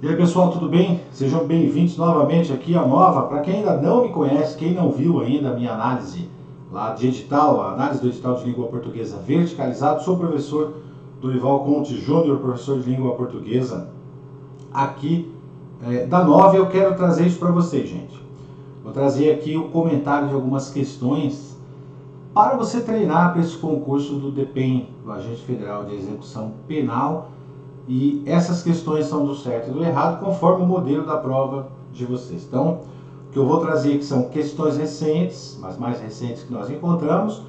E aí pessoal, tudo bem? Sejam bem-vindos novamente aqui à Nova. Para quem ainda não me conhece, quem não viu ainda a minha análise lá de edital, a análise do edital de língua portuguesa verticalizado, sou o professor Dorival Conte Júnior, professor de língua portuguesa aqui da Nova. Eu quero trazer isso para vocês, gente. Vou trazer aqui o comentário de algumas questões para você treinar para esse concurso do DPEM, do Agente Federal de Execução Penal. E essas questões são do certo e do errado, conforme o modelo da prova de vocês. Então, o que eu vou trazer aqui são questões recentes, as mais recentes que nós encontramos,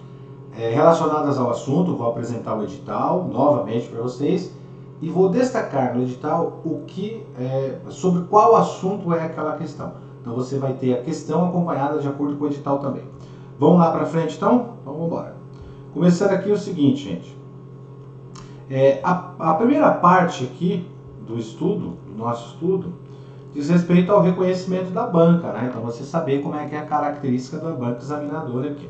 relacionadas ao assunto. Vou apresentar o edital novamente para vocês e vou destacar no edital sobre qual assunto é aquela questão. Então, você vai ter a questão acompanhada de acordo com o edital também. Vamos lá para frente, então? Então, vamos embora. Começando aqui o seguinte, gente. A primeira parte aqui do nosso estudo, diz respeito ao reconhecimento da banca, né? Então você saber como é que é a característica da banca examinadora aqui.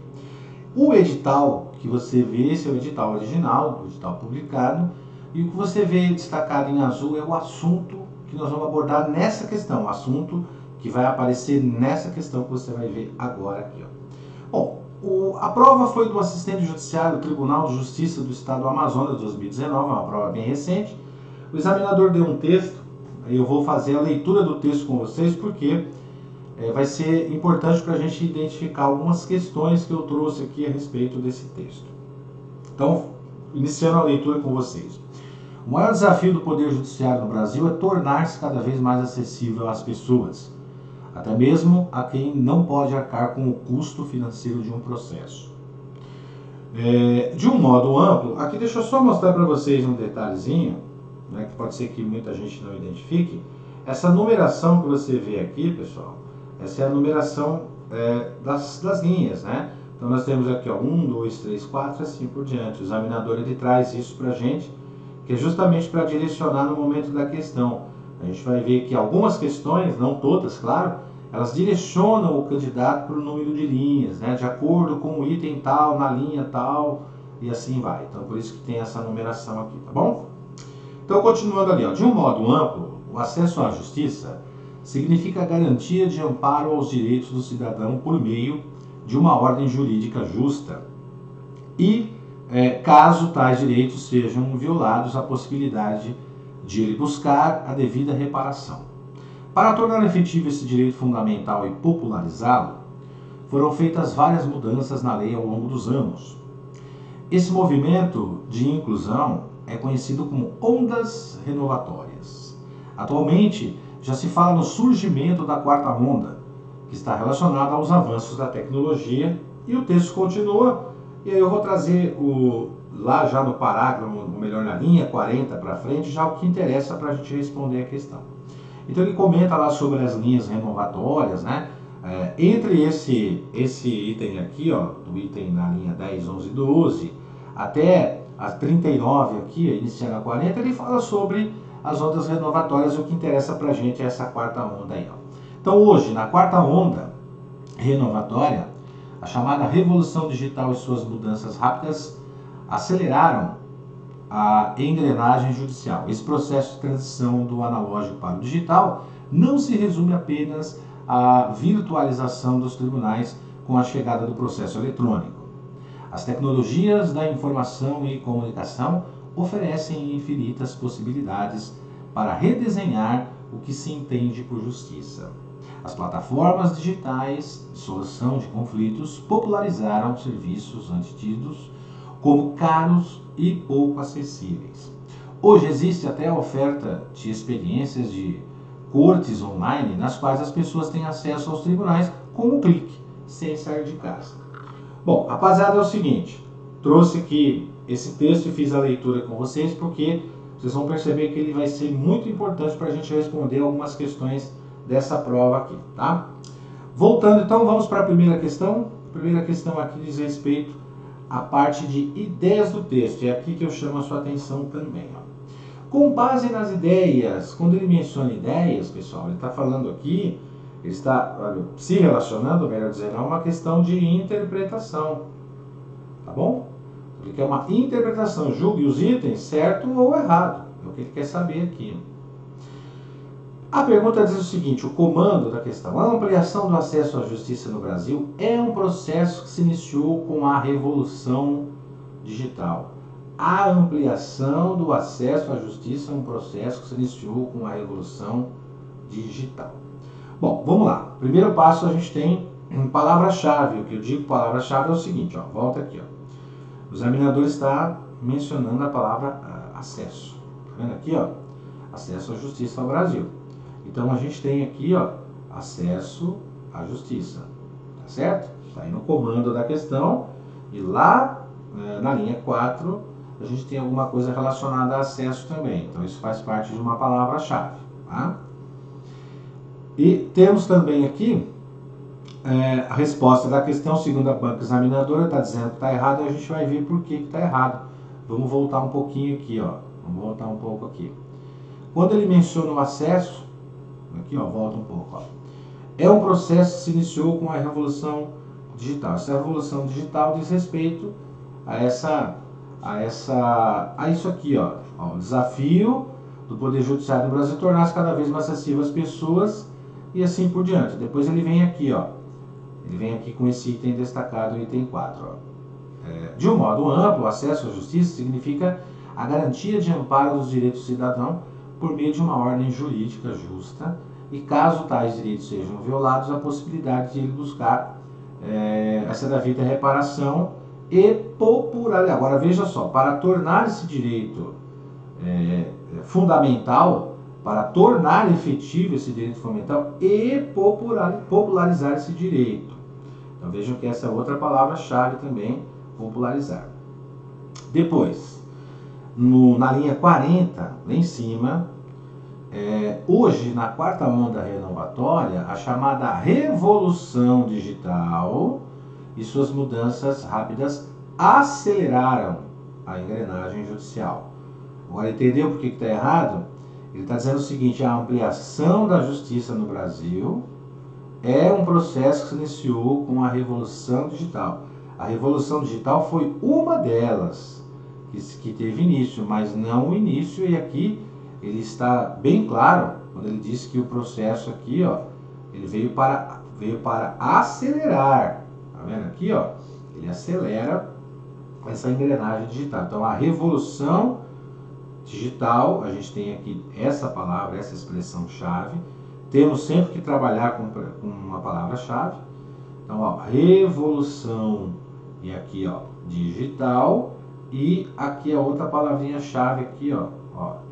O edital que você vê, esse é o edital original, o edital publicado, e o que você vê destacado em azul é o assunto que nós vamos abordar nessa questão, o assunto que vai aparecer nessa questão que você vai ver agora aqui, ó. Bom, a prova foi do assistente judiciário do Tribunal de Justiça do Estado do Amazonas, 2019, é uma prova bem recente. O examinador deu um texto, eu vou fazer a leitura do texto com vocês, porque vai ser importante para a gente identificar algumas questões que eu trouxe aqui a respeito desse texto. Então, iniciando a leitura com vocês. O maior desafio do Poder Judiciário no Brasil é tornar-se cada vez mais acessível às pessoas, até mesmo a quem não pode arcar com o custo financeiro de um processo. De um modo amplo, aqui deixa eu só mostrar para vocês um detalhezinho, né, que pode ser que muita gente não identifique. Essa numeração que você vê aqui, pessoal, essa é a numeração das linhas, né? Então nós temos aqui, ó, 1, 2, 3, 4, assim por diante. O examinador ele traz isso para a gente, que é justamente para direcionar no momento da questão. A gente vai ver que algumas questões, não todas, claro, elas direcionam o candidato para o número de linhas, né, de acordo com o item tal, na linha tal, e assim vai. Então, por isso que tem essa numeração aqui, tá bom? Então, continuando ali, ó, de um modo amplo, o acesso à justiça significa a garantia de amparo aos direitos do cidadão por meio de uma ordem jurídica justa e, caso tais direitos sejam violados, a possibilidade de ele buscar a devida reparação. Para tornar efetivo esse direito fundamental e popularizá-lo, foram feitas várias mudanças na lei ao longo dos anos. Esse movimento de inclusão é conhecido como ondas renovatórias. Atualmente, já se fala no surgimento da quarta onda, que está relacionada aos avanços da tecnologia, e o texto continua, e aí eu vou trazer lá já no parágrafo, ou melhor, na linha 40 para frente, já o que interessa para a gente responder a questão. Então ele comenta lá sobre as linhas renovatórias, né? Entre esse item aqui, ó, do item na linha 10, 11 e 12, até a 39 aqui, iniciando a 40, ele fala sobre as ondas renovatórias, e o que interessa pra gente é essa quarta onda aí, ó. Então hoje, na quarta onda renovatória, a chamada revolução digital e suas mudanças rápidas aceleraram a engrenagem judicial. Esse processo de transição do analógico para o digital não se resume apenas à virtualização dos tribunais com a chegada do processo eletrônico. As tecnologias da informação e comunicação oferecem infinitas possibilidades para redesenhar o que se entende por justiça. As plataformas digitais de solução de conflitos popularizaram serviços antes tidos como caros e pouco acessíveis. Hoje existe até a oferta de experiências de cortes online, nas quais as pessoas têm acesso aos tribunais com um clique, sem sair de casa. Bom, rapaziada, é o seguinte, trouxe aqui esse texto e fiz a leitura com vocês, porque vocês vão perceber que ele vai ser muito importante para a gente responder algumas questões dessa prova aqui, tá? Voltando então, vamos para a primeira questão. A primeira questão aqui diz respeito à parte de ideias do texto, é aqui que eu chamo a sua atenção também, ó. Com base nas ideias, quando ele menciona ideias, pessoal, ele está falando aqui, ele está se relacionando, melhor dizendo, a uma questão de interpretação, tá bom? Ele quer uma interpretação, julgue os itens certo ou errado, é o que ele quer saber aqui. A pergunta diz o seguinte, o comando da questão. A ampliação do acesso à justiça no Brasil é um processo que se iniciou com a Revolução Digital. A ampliação do acesso à justiça é um processo que se iniciou com a Revolução Digital. Bom, vamos lá. Primeiro passo, a gente tem palavra-chave. O que eu digo palavra-chave é o seguinte, ó, volta aqui. Ó. O examinador está mencionando a palavra acesso. Tá vendo aqui? Ó, acesso à justiça no Brasil. Então, a gente tem aqui, ó, acesso à justiça. Tá certo? Está aí no comando da questão. E lá, na linha 4, a gente tem alguma coisa relacionada a acesso também. Então, isso faz parte de uma palavra-chave. Tá? E temos também aqui a resposta da questão, segundo a banca examinadora, está dizendo que está errado, e a gente vai ver por que está errado. Vamos voltar um pouquinho aqui, ó. Vamos voltar um pouco aqui. Quando ele menciona o acesso, aqui, ó, volta um pouco, ó. É um processo que se iniciou com a Revolução Digital. Essa Revolução Digital diz respeito a isso aqui, ó. O desafio do Poder Judiciário do Brasil tornar-se cada vez mais acessível às pessoas e assim por diante. Depois ele vem aqui, ó. Ele vem aqui com esse item destacado, item 4, ó. De um modo amplo, o acesso à justiça significa a garantia de amparo dos direitos do cidadão por meio de uma ordem jurídica justa e, caso tais direitos sejam violados, a possibilidade de ele buscar essa devida reparação e popularidade. Agora veja só, para tornar esse direito fundamental, para tornar efetivo esse direito fundamental e popularizar esse direito. Então vejam que essa é outra palavra-chave também, popularizar. Depois, na linha 40, lá em cima, hoje, na quarta onda renovatória, a chamada Revolução Digital e suas mudanças rápidas aceleraram a engrenagem judicial. Agora, entendeu por que está errado? Ele está dizendo o seguinte, a ampliação da justiça no Brasil é um processo que se iniciou com a Revolução Digital. A Revolução Digital foi uma delas que teve início, mas não o início, e aqui ele está bem claro, quando ele diz que o processo aqui, ó, ele veio para acelerar. Tá vendo aqui, ó? Ele acelera essa engrenagem digital. Então, a Revolução Digital, a gente tem aqui essa palavra, essa expressão-chave. Temos sempre que trabalhar com uma palavra-chave. Então, ó, revolução, e aqui, ó, digital, e aqui a outra palavrinha-chave aqui, ó,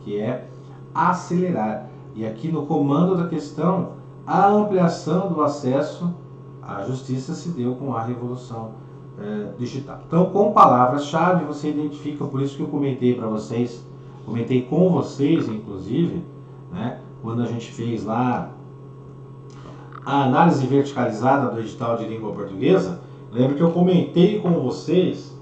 que é acelerar. E aqui no comando da questão, a ampliação do acesso à justiça se deu com a revolução digital. Então, com palavras-chave, você identifica, por isso que eu comentei para vocês, comentei com vocês, inclusive, né, quando a gente fez lá a análise verticalizada do edital de língua portuguesa, lembra que eu comentei com vocês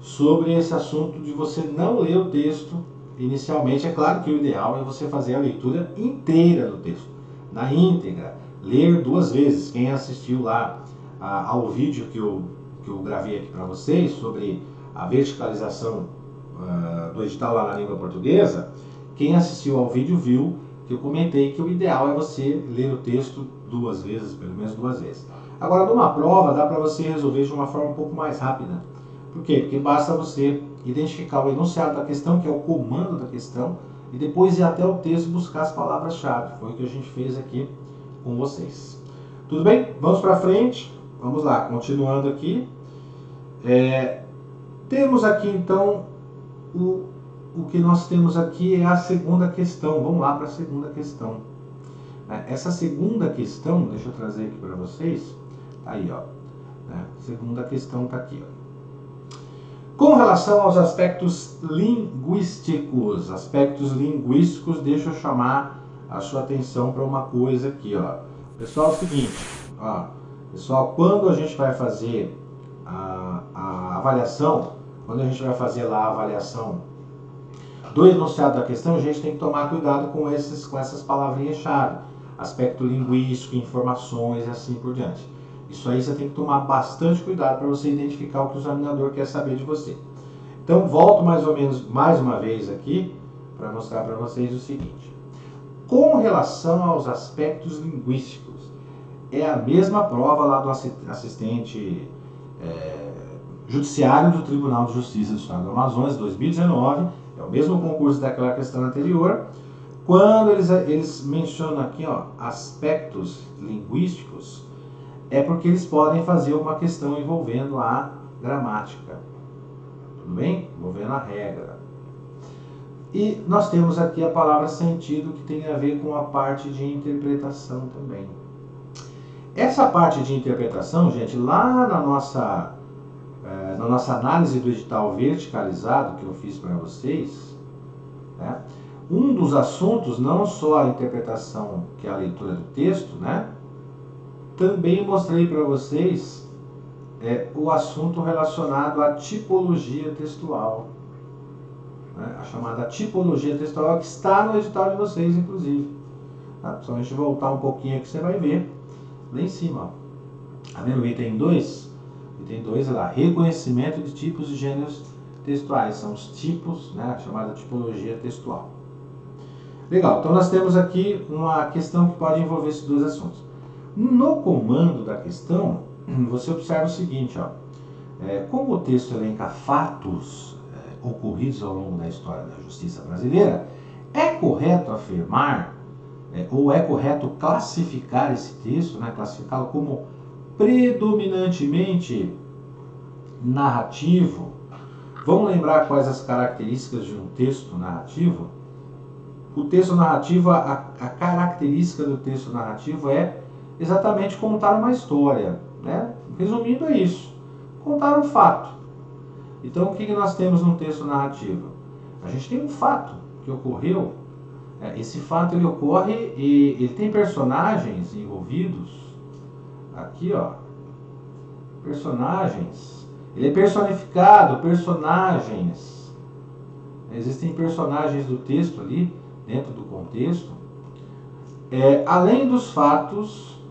sobre esse assunto de você não ler o texto inicialmente. É claro que o ideal é você fazer a leitura inteira do texto, na íntegra, ler 2 vezes. Quem assistiu lá ao vídeo que eu gravei aqui para vocês sobre a verticalização do edital lá na língua portuguesa, quem assistiu ao vídeo viu que eu comentei que o ideal é você ler o texto 2 vezes, pelo menos 2 vezes. Agora, numa prova, dá para você resolver de uma forma um pouco mais rápida. Por quê? Porque basta você identificar o enunciado da questão, que é o comando da questão, e depois ir até o texto buscar as palavras-chave. Foi o que a gente fez aqui com vocês. Tudo bem? Vamos para frente. Vamos lá, continuando aqui. Temos aqui, então, o que nós temos aqui é a segunda questão. Vamos lá para a segunda questão. Essa segunda questão, deixa eu trazer aqui para vocês. Tá aí, ó. Segunda questão está aqui, ó. Com relação aos aspectos linguísticos, deixa eu chamar a sua atenção para uma coisa aqui, ó. Pessoal, é o seguinte, ó. Pessoal, quando a gente vai fazer a avaliação, quando a gente vai fazer lá a avaliação do enunciado da questão, a gente tem que tomar cuidado com essas palavrinhas-chave. Aspecto linguístico, informações e assim por diante. Isso aí você tem que tomar bastante cuidado para você identificar o que o examinador quer saber de você. Então, volto mais uma vez aqui para mostrar para vocês o seguinte. com relação aos aspectos linguísticos. É a mesma prova lá do assistente judiciário do Tribunal de Justiça do Estado do Amazonas, 2019, é o mesmo concurso daquela questão anterior. Quando eles mencionam aqui, ó, aspectos linguísticos, é porque eles podem fazer uma questão envolvendo a gramática, tudo bem? Envolvendo a regra. E nós temos aqui a palavra sentido, que tem a ver com a parte de interpretação também. Essa parte de interpretação, gente, lá na nossa análise do edital verticalizado que eu fiz para vocês, né, um dos assuntos, não só a interpretação, que é a leitura do texto, né, também mostrei para vocês o assunto relacionado à tipologia textual, né, a chamada tipologia textual, que está no edital de vocês, inclusive. Tá? Só a gente voltar um pouquinho aqui, você vai ver lá em cima. Ó. Tá vendo o item 2? Item 2 é lá, reconhecimento de tipos e gêneros textuais. São os tipos, né, a chamada tipologia textual. Legal, então nós temos aqui uma questão que pode envolver esses dois assuntos. No comando da questão, você observa o seguinte, ó, como o texto elenca fatos ocorridos ao longo da história da justiça brasileira, é correto afirmar, ou é correto classificar esse texto, né, classificá-lo como predominantemente narrativo. Vamos lembrar quais as características de um texto narrativo? O texto narrativo, a característica do texto narrativo é exatamente contar uma história, né? Resumindo, é isso, contar um fato. Então, o que nós temos no texto narrativo? A gente tem um fato que ocorreu. Esse fato ele ocorre e ele tem personagens envolvidos. Aqui, ó, personagens. Ele é personificado, personagens. Existem personagens do texto ali, dentro do contexto. Além dos fatos,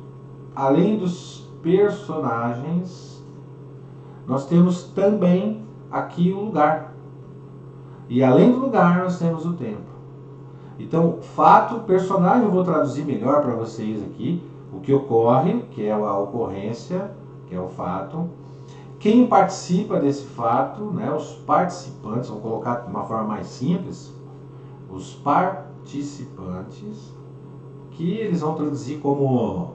além dos personagens, nós temos também aqui o lugar. E além do lugar, nós temos o tempo. Então, fato, personagem, eu vou traduzir melhor para vocês aqui. O que ocorre, que é a ocorrência, que é o fato. Quem participa desse fato, né, os participantes, vamos colocar de uma forma mais simples, os participantes, que eles vão traduzir como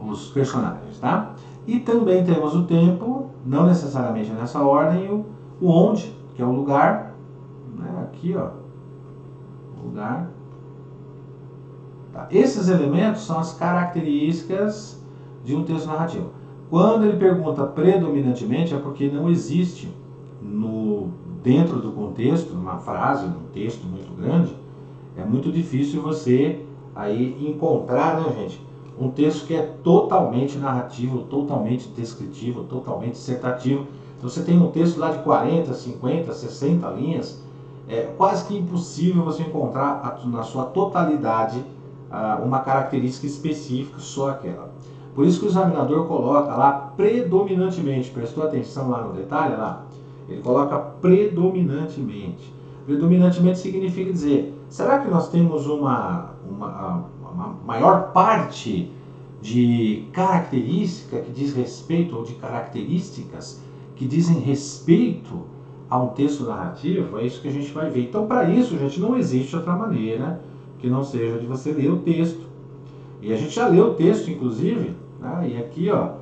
os personagens, tá? E também temos o tempo, não necessariamente nessa ordem, o onde, que é o lugar, né, aqui, ó, lugar. Tá. Esses elementos são as características de um texto narrativo. Quando ele pergunta predominantemente, é porque não existe dentro do contexto, numa frase, num texto muito grande, é muito difícil você aí encontrar, né, gente, um texto que é totalmente narrativo, totalmente descritivo, totalmente dissertativo. Então você tem um texto lá de 40, 50, 60 linhas, é quase que impossível você encontrar na sua totalidade uma característica específica, só aquela. Por isso que o examinador coloca lá predominantemente, prestou atenção lá no detalhe, lá, ele coloca predominantemente. Predominantemente significa dizer, será que nós temos uma maior parte de característica que diz respeito, ou de características que dizem respeito a um texto narrativo? É isso que a gente vai ver. Então, para isso, gente, não existe outra maneira que não seja de você ler o texto. E a gente já leu o texto, inclusive, né? E aqui, ó,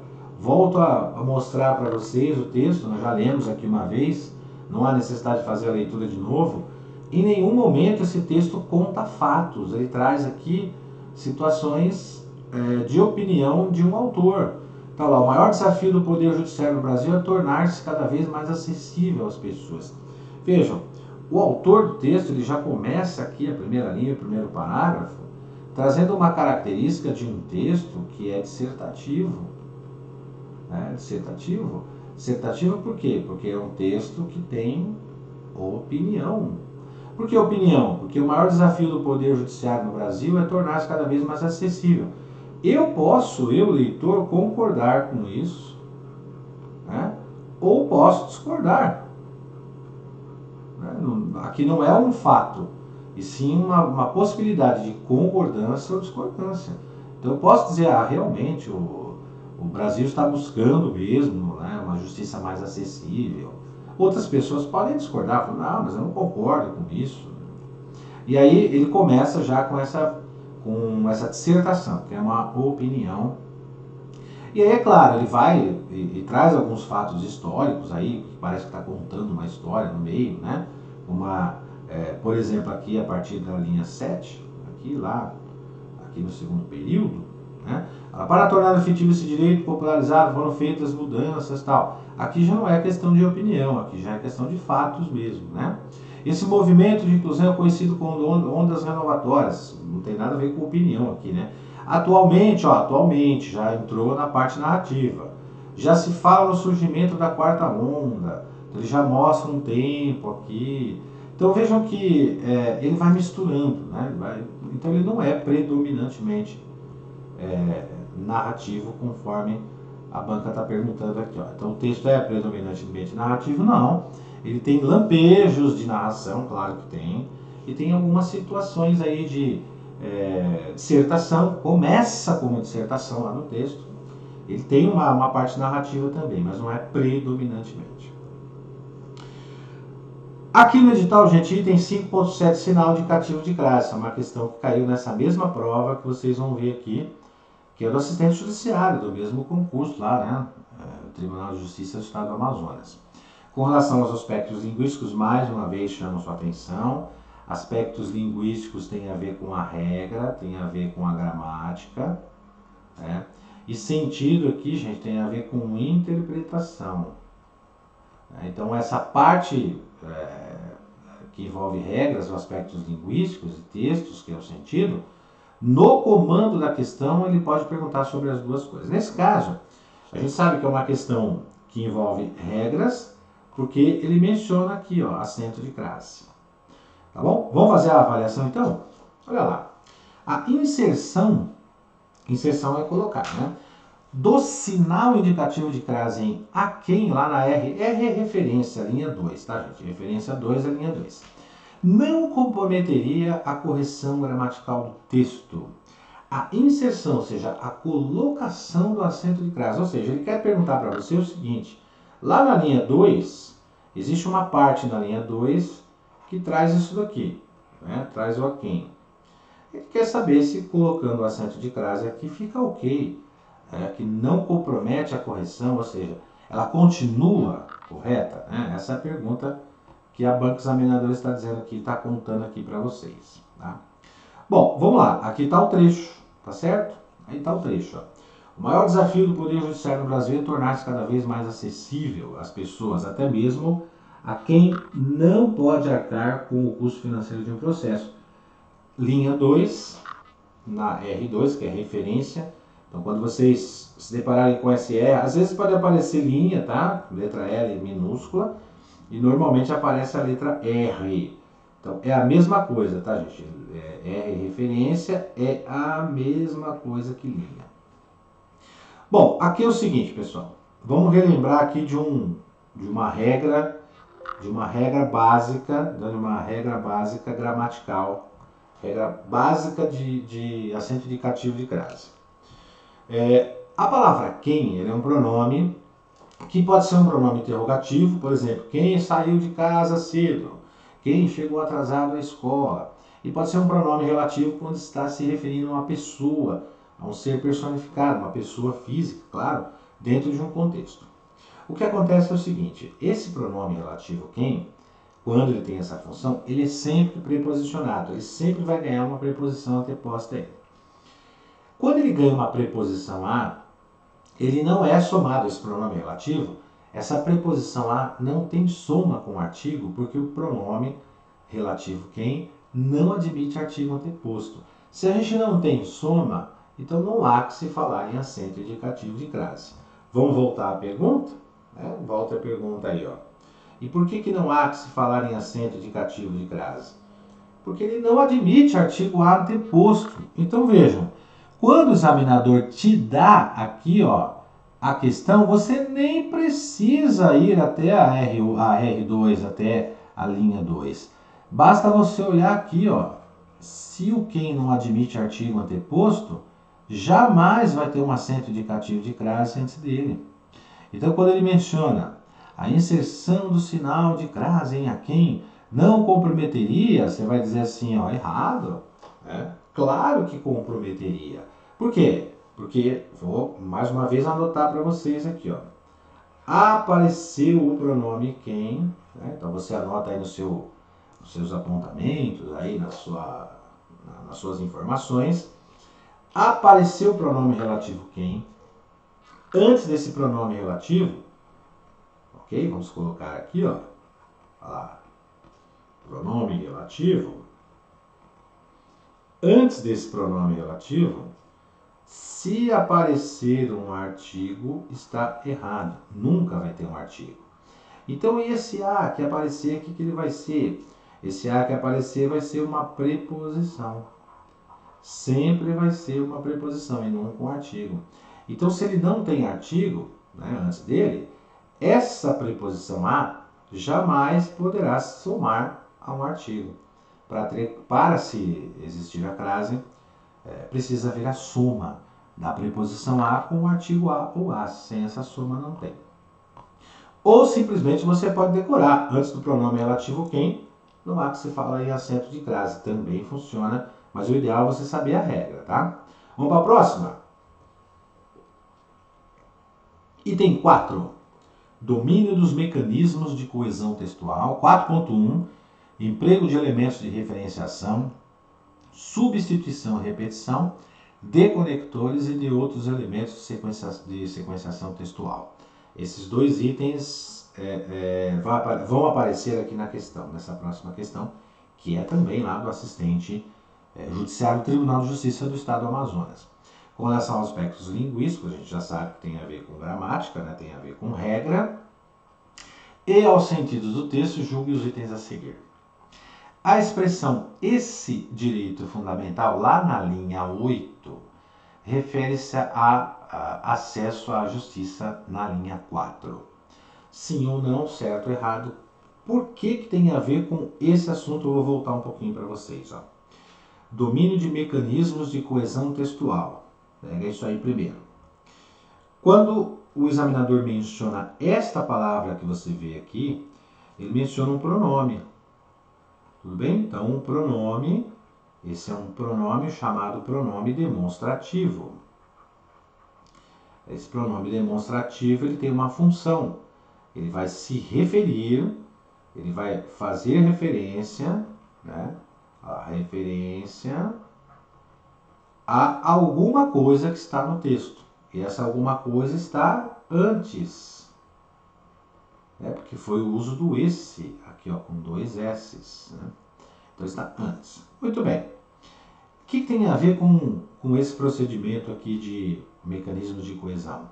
volto a mostrar para vocês o texto, nós já lemos aqui uma vez, não há necessidade de fazer a leitura de novo. Em nenhum momento esse texto conta fatos, ele traz aqui situações de opinião de um autor. Então, lá, o maior desafio do Poder Judiciário no Brasil é tornar-se cada vez mais acessível às pessoas. Vejam, o autor do texto ele já começa aqui, a primeira linha, o primeiro parágrafo, trazendo uma característica de um texto que é dissertativo. Né? Dissertativo? Dissertativo por quê? Porque é um texto que tem opinião. Por que opinião? Porque o maior desafio do Poder Judiciário no Brasil é tornar-se cada vez mais acessível. Eu, leitor, concordar com isso, né? Ou posso discordar. Aqui não é um fato. e sim uma possibilidade de concordância ou discordância. Então eu posso dizer, realmente o Brasil está buscando mesmo, né, uma justiça mais acessível. Outras pessoas podem discordar, falar, não, mas eu não concordo com isso. E aí ele começa já com essa dissertação, que é uma opinião. E aí, é claro, ele vai e traz alguns fatos históricos aí, que parece que está contando uma história no meio, né? Por exemplo, aqui a partir da linha 7, aqui no segundo período, né? Para tornar efetivo esse direito popularizado foram feitas mudanças e tal. Aqui já não é questão de opinião, aqui já é questão de fatos mesmo, né? Esse movimento de inclusão é conhecido como ondas renovatórias, não tem nada a ver com opinião aqui, né? Atualmente já entrou na parte narrativa. Já se fala no surgimento da quarta onda, ele já mostra um tempo aqui. Então vejam que ele vai misturando, né? Então ele não é predominantemente narrativo, conforme a banca está perguntando aqui. Ó. Então o texto é predominantemente narrativo? Não. Ele tem lampejos de narração, claro que tem, e tem algumas situações aí de dissertação, começa como dissertação lá no texto. Ele tem uma parte narrativa também, mas não é predominantemente. Aqui no edital, gente, item 5.7, sinal indicativo de crase. É uma questão que caiu nessa mesma prova que vocês vão ver aqui, que é do assistente judiciário, do mesmo concurso lá, né? Tribunal de Justiça do Estado do Amazonas. Com relação aos aspectos linguísticos, mais uma vez chamo sua atenção. Aspectos linguísticos têm a ver com a regra, tem a ver com a gramática, né? E sentido aqui, gente, tem a ver com interpretação. Então essa parte que envolve regras ou aspectos linguísticos e textos, que é o sentido, no comando da questão ele pode perguntar sobre as duas coisas. Nesse caso, a gente sabe que é uma questão que envolve regras, porque ele menciona aqui, ó, acento de crase. Tá bom? Vamos fazer a avaliação então? Olha lá. A inserção é colocar, né? Do sinal indicativo de crase em a quem, lá na R é referência, linha 2, tá, gente? Referência 2 é linha 2. Não comprometeria a correção gramatical do texto. A inserção, ou seja, a colocação do acento de crase. Ou seja, ele quer perguntar para você o seguinte: lá na linha 2, existe uma parte na linha 2 que traz isso daqui, né? Traz o a quem. Ele quer saber se colocando o acento de crase aqui fica ok, que não compromete a correção, ou seja, ela continua correta, né? Essa é a pergunta que a banca examinadora está dizendo aqui, está contando aqui para vocês, tá? Bom, vamos lá, aqui está o trecho, tá certo? Aí está o trecho, ó. O maior desafio do Poder Judiciário no Brasil é tornar-se cada vez mais acessível às pessoas, até mesmo a quem não pode arcar com o custo financeiro de um processo. Linha 2, na R2, que é referência. Então, quando vocês se depararem com SE, às vezes pode aparecer linha, tá? Letra L minúscula, e normalmente aparece a letra R. Então, é a mesma coisa, tá, gente? R referência é a mesma coisa que linha. Bom, aqui é o seguinte, pessoal. Vamos relembrar aqui de uma regra básica, gramatical, regra básica de acento indicativo de crase. A palavra quem, ele é um pronome que pode ser um pronome interrogativo, por exemplo, quem saiu de casa cedo, quem chegou atrasado à escola. E pode ser um pronome relativo quando está se referindo a uma pessoa, a um ser personificado, uma pessoa física, claro, dentro de um contexto. O que acontece é o seguinte: esse pronome relativo quem, quando ele tem essa função, ele é sempre preposicionado, ele sempre vai ganhar uma preposição anteposta a ele. Quando ele ganha uma preposição a, ele não é somado a esse pronome relativo. Essa preposição a não tem soma com o artigo, porque o pronome relativo quem não admite artigo anteposto. Se a gente não tem soma, então não há que se falar em acento indicativo de crase. Vamos voltar à pergunta? Volta a pergunta aí, ó. E por que não há que se falar em acento indicativo de crase? Porque ele não admite artigo anteposto. Então vejam, quando o examinador te dá aqui, ó, a questão, você nem precisa ir até a R2, até a linha 2. Basta você olhar aqui, ó. Se o quem não admite artigo anteposto, jamais vai ter um acento indicativo de crase antes dele. Então, quando ele menciona a inserção do sinal de crase em aquém não comprometeria, você vai dizer assim, ó, errado. Claro que comprometeria. Por quê? Porque, vou mais uma vez anotar para vocês aqui, ó. Apareceu o pronome quem, né? Então você anota aí nos seus apontamentos, aí nas suas informações. Apareceu o pronome relativo quem. Antes desse pronome relativo, ok? Vamos colocar aqui, ó. Olha lá. Pronome relativo. Antes desse pronome relativo, se aparecer um artigo, está errado. Nunca vai ter um artigo. Então, esse A que aparecer, o que ele vai ser? Esse A que aparecer vai ser uma preposição. Sempre vai ser uma preposição e não com artigo. Então, se ele não tem artigo, né, antes dele, essa preposição A jamais poderá somar a um artigo. Para se existir a crase, precisa haver a soma da preposição A com o artigo A ou A. Sem essa soma não tem. Ou simplesmente você pode decorar antes do pronome relativo quem, no A que se fala em acento de crase. Também funciona, mas o ideal é você saber a regra, tá? Vamos para a próxima? Item 4. Domínio dos mecanismos de coesão textual. 4.1. Emprego de elementos de referenciação, substituição e repetição, de conectores e de outros elementos de sequenciação textual. Esses dois itens vão aparecer aqui na questão, nessa próxima questão, que é também lá do assistente judiciário do Tribunal de Justiça do Estado do Amazonas. Com relação aos aspectos linguísticos, a gente já sabe que tem a ver com gramática, né, tem a ver com regra, e aos sentidos do texto, julgue os itens a seguir. A expressão esse direito fundamental, lá na linha 8, refere-se a acesso à justiça na linha 4. Sim ou não, certo ou errado. Por que tem a ver com esse assunto? Eu vou voltar um pouquinho para vocês. Ó. Domínio de mecanismos de coesão textual. Pega isso aí primeiro. Quando o examinador menciona esta palavra que você vê aqui, ele menciona um pronome. Tudo bem? Então, um pronome, esse é um pronome chamado pronome demonstrativo. Esse pronome demonstrativo ele tem uma função. Ele vai se referir, ele vai fazer referência, né, a alguma coisa que está no texto. E essa alguma coisa está antes. Né, porque foi o uso do esse, aqui ó, com 2 S's. Né? Então está antes. Muito bem. O que tem a ver com esse procedimento aqui de mecanismos de coesão?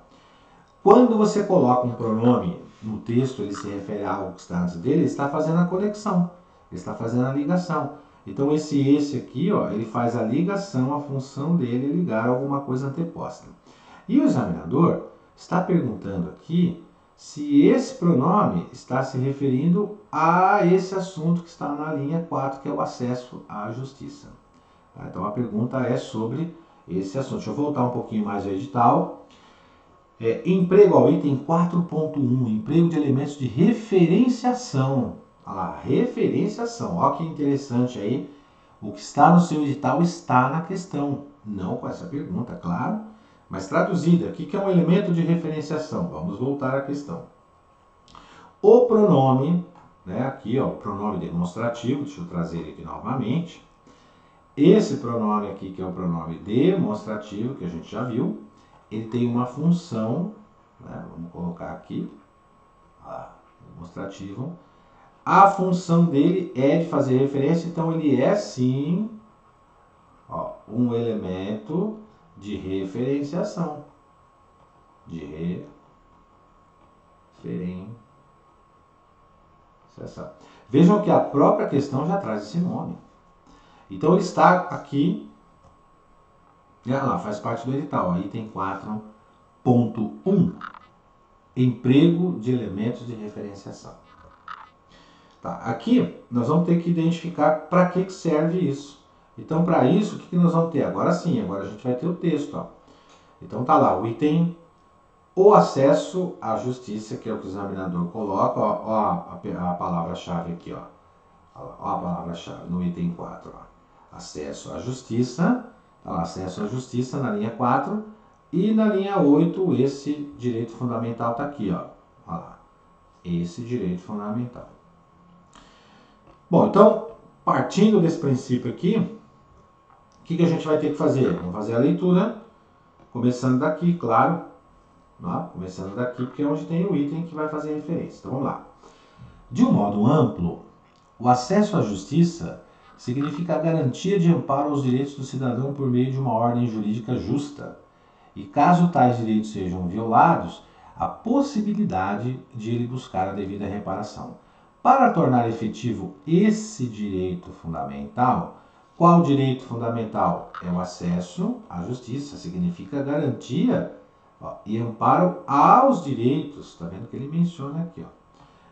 Quando você coloca um pronome no texto, ele se refere a algo que está antes dele, ele está fazendo a conexão, ele está fazendo a ligação. Então esse aqui, ó, ele faz a ligação, a função dele é ligar alguma coisa anteposta. E o examinador está perguntando aqui se esse pronome está se referindo a esse assunto que está na linha 4, que é o acesso à justiça. Então a pergunta é sobre esse assunto. Deixa eu voltar um pouquinho mais ao edital. Emprego ao item 4.1, emprego de elementos de referenciação. Olha lá, referenciação. Olha que interessante aí. O que está no seu edital está na questão. Não com essa pergunta, claro, mas traduzida. O que é um elemento de referenciação? Vamos voltar à questão. O pronome, né, aqui, ó, o pronome demonstrativo, deixa eu trazer ele aqui novamente. Esse pronome aqui, que é o pronome demonstrativo, que a gente já viu, ele tem uma função, né, vamos colocar aqui, demonstrativo. A função dele é de fazer referência, então ele é sim, ó, um elemento de referenciação. De referenciação. Vejam que a própria questão já traz esse nome. Então ele está aqui, lá, faz parte do edital, ó, item 4.1, emprego de elementos de referenciação. Tá, aqui nós vamos ter que identificar para que serve isso. Então, para isso, o que nós vamos ter? Agora sim, agora a gente vai ter o texto. Ó. Então, tá lá, o item, o acesso à justiça, que é o que o examinador coloca, ó a palavra-chave aqui, ó. Ó a palavra-chave no item 4. Ó. Acesso à justiça, tá lá, acesso à justiça na linha 4, e na linha 8, esse direito fundamental está aqui, ó. Olha lá, esse direito fundamental. Bom, então, partindo desse princípio aqui, o que a gente vai ter que fazer? Vamos fazer a leitura, começando daqui, claro. Ó, começando daqui, porque é onde tem o item que vai fazer a referência. Então, vamos lá. De um modo amplo, o acesso à justiça significa a garantia de amparo aos direitos do cidadão por meio de uma ordem jurídica justa. E caso tais direitos sejam violados, a possibilidade de ele buscar a devida reparação. Para tornar efetivo esse direito fundamental, qual direito fundamental? É o acesso à justiça, significa garantia e amparo aos direitos. Está vendo que ele menciona aqui. Ó.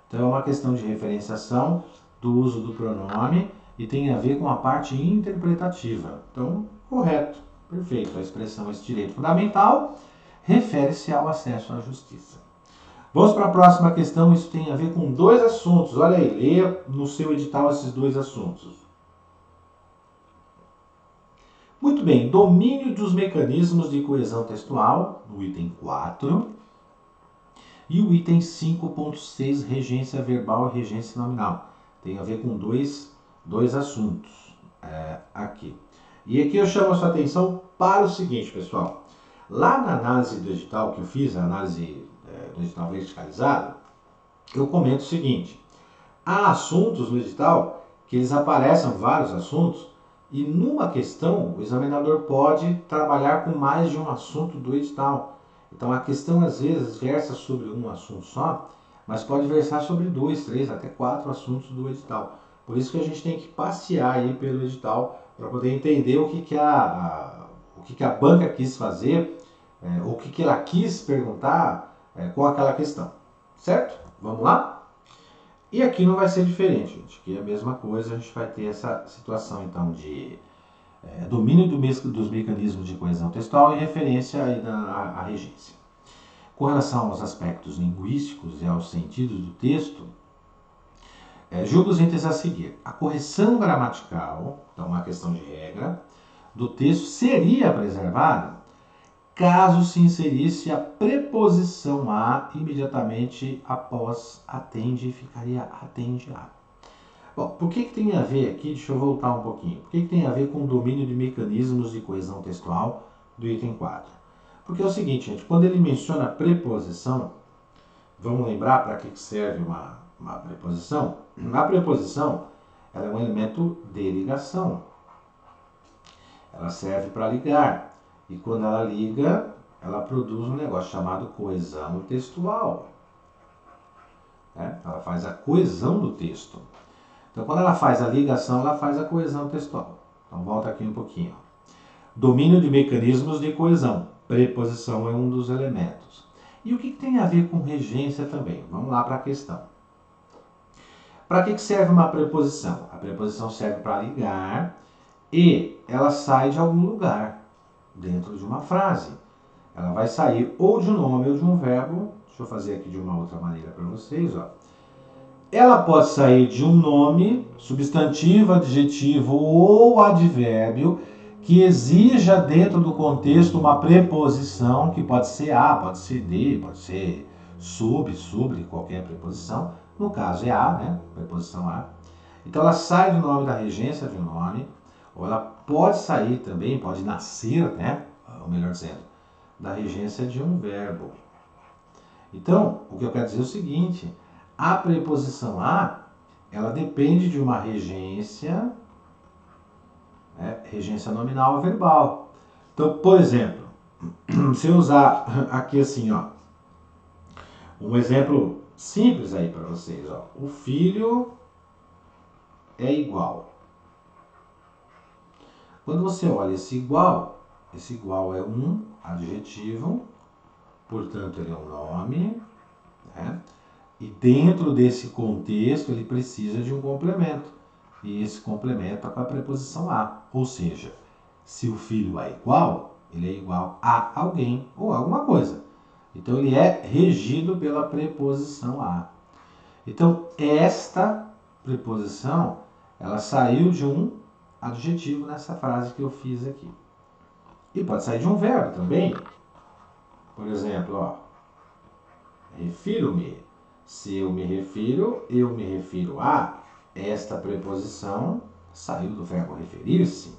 Então é uma questão de referenciação do uso do pronome e tem a ver com a parte interpretativa. Então, correto, perfeito. A expressão esse direito fundamental refere-se ao acesso à justiça. Vamos para a próxima questão, isso tem a ver com dois assuntos. Olha aí, leia no seu edital esses dois assuntos. Muito bem, domínio dos mecanismos de coesão textual, no item 4. E o item 5.6, regência verbal e regência nominal. Tem a ver com dois assuntos aqui. E aqui eu chamo a sua atenção para o seguinte, pessoal. Lá na análise do edital que eu fiz, a análise do edital verticalizado, eu comento o seguinte. Há assuntos no edital que eles aparecem, vários assuntos, e numa questão o examinador pode trabalhar com mais de um assunto do edital. Então a questão às vezes versa sobre um assunto só, mas pode versar sobre 2, 3, até 4 assuntos do edital. Por isso que a gente tem que passear aí pelo edital para poder entender o que a banca quis fazer, o que ela quis perguntar com aquela questão. Certo? Vamos lá? E aqui não vai ser diferente, gente. Aqui é a mesma coisa, a gente vai ter essa situação então de domínio dos mecanismos de coesão textual e referência aí à regência. Com relação aos aspectos linguísticos e aos sentidos do texto, julgo os itens a seguir. A correção gramatical, então uma questão de regra, do texto seria preservada caso se inserisse a preposição a imediatamente após atende, ficaria atende a. Bom, por que tem a ver aqui, deixa eu voltar um pouquinho, por que tem a ver com o domínio de mecanismos de coesão textual do item 4? Porque é o seguinte, gente, quando ele menciona preposição, vamos lembrar para que serve uma preposição? A preposição ela é um elemento de ligação. Ela serve para ligar. E quando ela liga, ela produz um negócio chamado coesão textual. Ela faz a coesão do texto. Então, quando ela faz a ligação, ela faz a coesão textual. Então, volta aqui um pouquinho. Domínio de mecanismos de coesão. Preposição é um dos elementos. E o que tem a ver com regência também? Vamos lá para a questão. Para que serve uma preposição? A preposição serve para ligar e ela sai de algum lugar dentro de uma frase. Ela vai sair ou de um nome ou de um verbo. Deixa eu fazer aqui de uma outra maneira para vocês. Ó. Ela pode sair de um nome, substantivo, adjetivo ou advérbio que exija dentro do contexto uma preposição, que pode ser a, pode ser de, pode ser sobre, qualquer preposição. No caso é a, né? Preposição a. Então ela sai do nome da regência de um nome, ou ela pode sair também, pode nascer, né? Ou melhor dizendo, da regência de um verbo. Então, o que eu quero dizer é o seguinte, a preposição a, ela depende de uma regência, regência nominal ou verbal. Então, por exemplo, se eu usar aqui assim, ó, um exemplo simples aí para vocês, ó, o filho é igual. Quando você olha esse igual é um adjetivo, portanto ele é um nome, né? E dentro desse contexto ele precisa de um complemento. E esse complemento é com a preposição a. Ou seja, se o filho é igual, ele é igual a alguém ou alguma coisa. Então ele é regido pela preposição a. Então esta preposição, ela saiu de um adjetivo nessa frase que eu fiz aqui. E pode sair de um verbo também. Por exemplo, ó, refiro-me. Se eu me refiro a. Esta preposição saiu do verbo referir-se.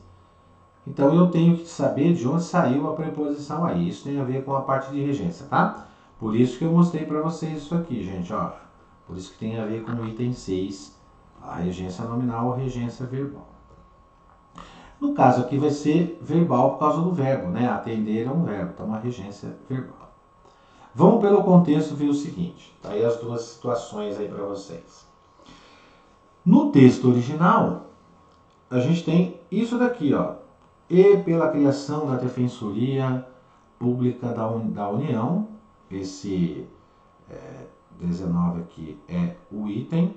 Então eu tenho que saber de onde saiu a preposição aí. Isso tem a ver com a parte de regência, tá? Por isso que eu mostrei para vocês isso aqui, gente, ó. Por isso que tem a ver com o item 6, a regência nominal ou regência verbal. No caso aqui vai ser verbal por causa do verbo, né? Atender é um verbo, então uma regência verbal. Vamos pelo contexto ver o seguinte. Tá aí as duas situações aí para vocês. No texto original, a gente tem isso daqui, ó. E pela criação da Defensoria Pública da União, esse 19 aqui é o item,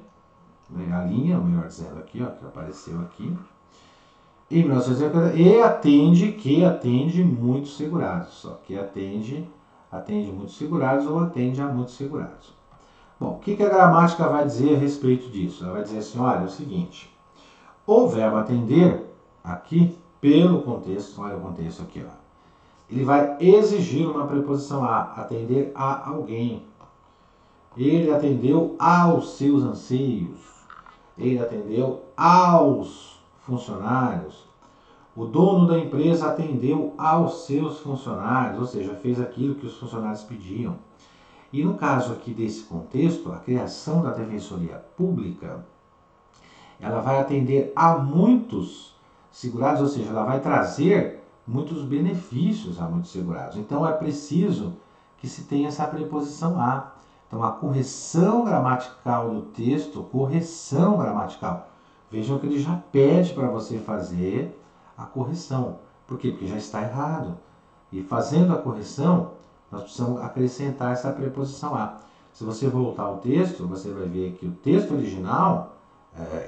né, a linha, melhor dizendo aqui, ó, que apareceu aqui. Em 1950, e atende muitos segurados, só que atende muitos segurados ou atende a muitos segurados. Bom, o que a gramática vai dizer a respeito disso? Ela vai dizer assim, olha, é o seguinte, o verbo atender, aqui, pelo contexto, olha o contexto aqui, ó, ele vai exigir uma preposição a, atender a alguém. Ele atendeu aos seus anseios. Ele atendeu aos funcionários. O dono da empresa atendeu aos seus funcionários, ou seja, fez aquilo que os funcionários pediam. E no caso aqui desse contexto, a criação da Defensoria Pública, ela vai atender a muitos segurados, ou seja, ela vai trazer muitos benefícios a muitos segurados. Então é preciso que se tenha essa preposição a. Então a correção gramatical do texto, correção gramatical. Vejam que ele já pede para você fazer a correção. Por quê? Porque já está errado. E fazendo a correção, nós precisamos acrescentar essa preposição a. Se você voltar ao texto, você vai ver que o texto original,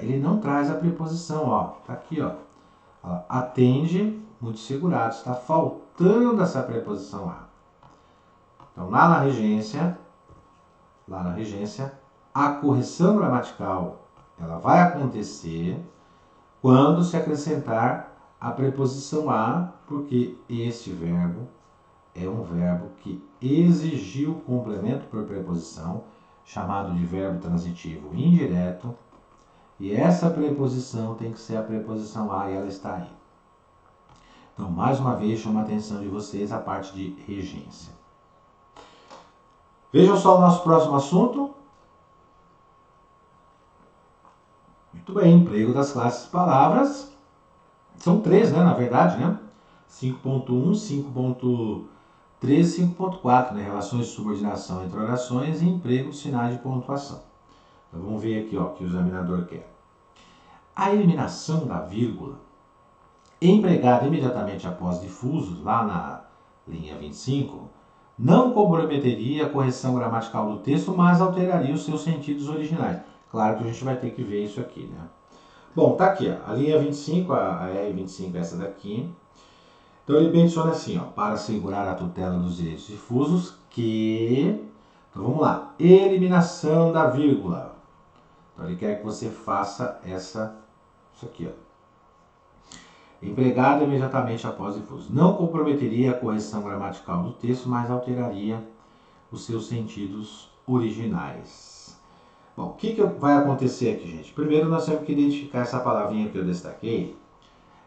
ele não traz a preposição, ó. Tá aqui, ó. Atende muitos segurados. Está faltando essa preposição a. Então, lá na regência, a correção gramatical, ela vai acontecer quando se acrescentar a preposição a, porque este verbo é um verbo que exigiu complemento por preposição, chamado de verbo transitivo indireto, e essa preposição tem que ser a preposição a e ela está aí. Então, mais uma vez, chamo a atenção de vocês a parte de regência. Vejam só o nosso próximo assunto. Muito bem, emprego das classes palavras. São 3, né, na verdade, né? 5.1, 5.3 e 5.4, né? Relações de subordinação entre orações e emprego de sinais de pontuação. Então, vamos ver aqui, ó, o que o examinador quer. A eliminação da vírgula, empregada imediatamente após difusos, lá na linha 25, não comprometeria a correção gramatical do texto, mas alteraria os seus sentidos originais. Claro que a gente vai ter que ver isso aqui, né? Bom, tá aqui, ó, a linha 25, a R25, essa daqui. Então ele menciona assim, ó, para assegurar a tutela dos direitos difusos que... Então vamos lá, eliminação da vírgula. Então ele quer que você faça isso aqui, ó. Empregado imediatamente após difusos. Não comprometeria a correção gramatical do texto, mas alteraria os seus sentidos originais. Bom, o que vai acontecer aqui, gente? Primeiro nós temos que identificar essa palavrinha que eu destaquei.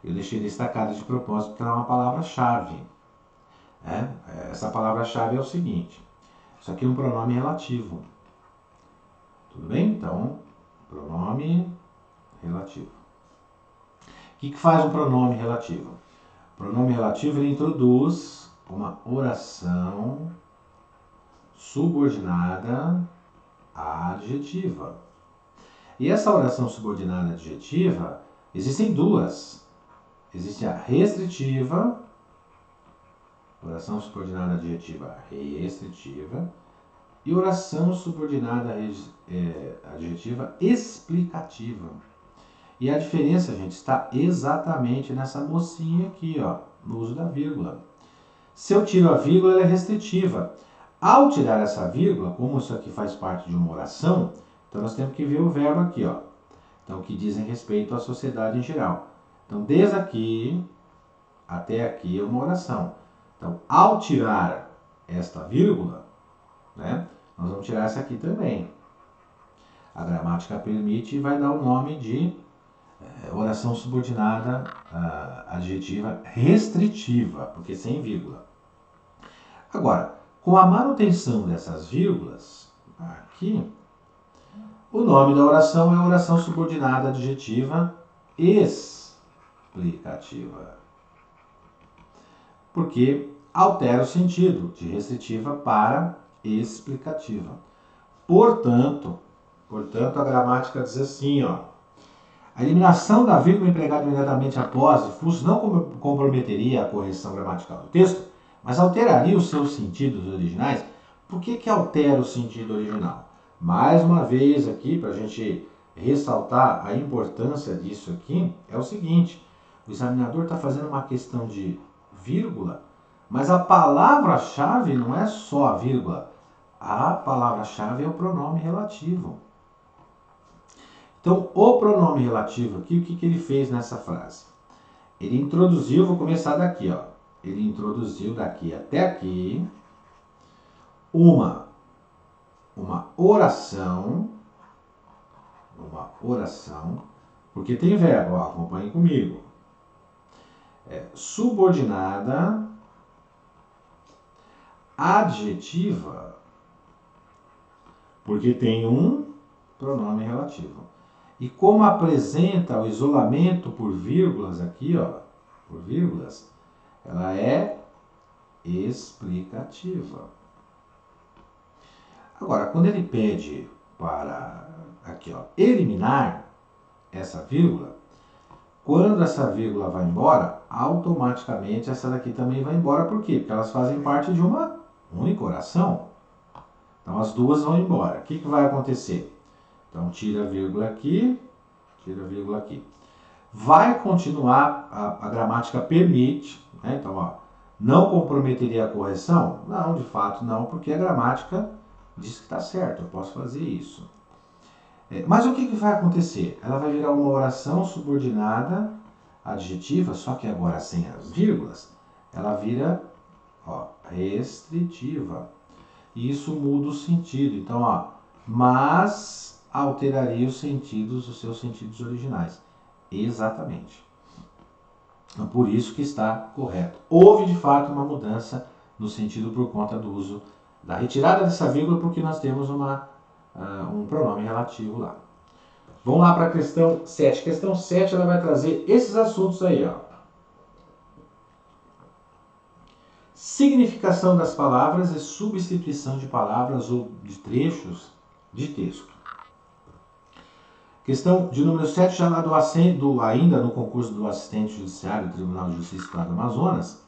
Eu deixei destacada de propósito porque ela é uma palavra-chave. Essa palavra-chave é o seguinte. Isso aqui é um pronome relativo. Tudo bem? Então, pronome relativo. O que faz um pronome relativo? O pronome relativo ele introduz uma oração subordinada adjetiva. E essa oração subordinada adjetiva, existem duas. Existe a restritiva, oração subordinada adjetiva restritiva, e oração subordinada adjetiva explicativa. E a diferença, gente, está exatamente nessa mocinha aqui, ó, no uso da vírgula. Se eu tiro a vírgula, ela é restritiva. Ao tirar essa vírgula, como isso aqui faz parte de uma oração, então nós temos que ver o verbo aqui, ó. Então, que dizem respeito à sociedade em geral. Então, desde aqui até aqui é uma oração. Então, ao tirar esta vírgula, né, nós vamos tirar essa aqui também. A gramática permite e vai dar o nome de oração subordinada adjetiva restritiva, porque sem vírgula. Agora, com a manutenção dessas vírgulas, aqui, o nome da oração é oração subordinada adjetiva explicativa. Porque altera o sentido de restritiva para explicativa. Portanto, a gramática diz assim, ó. A eliminação da vírgula empregada imediatamente após difusos não comprometeria a correção gramatical do texto, mas alteraria os seus sentidos originais. Por que altera o sentido original? Mais uma vez aqui, para a gente ressaltar a importância disso aqui, é o seguinte. O examinador está fazendo uma questão de vírgula, mas a palavra-chave não é só a vírgula. A palavra-chave é o pronome relativo. Então, o pronome relativo aqui, o que ele fez nessa frase? Ele introduziu, vou começar daqui, ó. Ele introduziu daqui até aqui uma oração, porque tem verbo, ó, acompanhe comigo. Subordinada adjetiva, porque tem um pronome relativo. E como apresenta o isolamento por vírgulas aqui, ó, por vírgulas, ela é explicativa. Agora, quando ele pede para aqui, ó, eliminar essa vírgula, quando essa vírgula vai embora, automaticamente essa daqui também vai embora. Por quê? Porque elas fazem parte de uma única oração. Então as duas vão embora. O que vai acontecer? Então tira a vírgula aqui, tira a vírgula aqui. Vai continuar, a gramática permite, né? Então, ó, não comprometeria a correção? Não, de fato não, porque a gramática diz que está certo, eu posso fazer isso. Mas o que vai acontecer? Ela vai virar uma oração subordinada adjetiva, só que agora sem as vírgulas, ela vira, ó, restritiva. E isso muda o sentido. Então, ó, mas alteraria os seus sentidos originais. Exatamente. Então, por isso que está correto. Houve, de fato, uma mudança no sentido por conta do uso da retirada dessa vírgula, porque nós temos um pronome relativo lá. Vamos lá para a questão 7. Questão 7, ela vai trazer esses assuntos aí, ó. Significação das palavras e substituição de palavras ou de trechos de texto. Questão de número 7, já lá ainda no concurso do assistente judiciário do Tribunal de Justiça do Estado do Amazonas.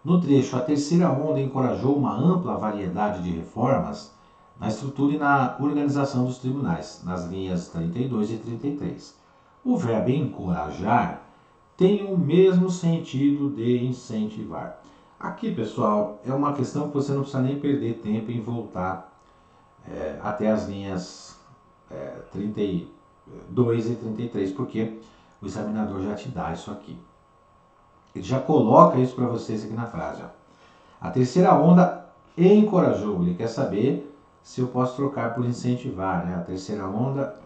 No trecho, a terceira onda encorajou uma ampla variedade de reformas na estrutura e na organização dos tribunais, nas linhas 32 e 33. O verbo encorajar tem o mesmo sentido de incentivar. Aqui, pessoal, é uma questão que você não precisa nem perder tempo em voltar até as linhas 32 e 33, porque o examinador já te dá isso aqui. Ele já coloca isso para vocês aqui na frase. Ó. A terceira onda encorajou. Ele quer saber se eu posso trocar por incentivar. Né? A terceira onda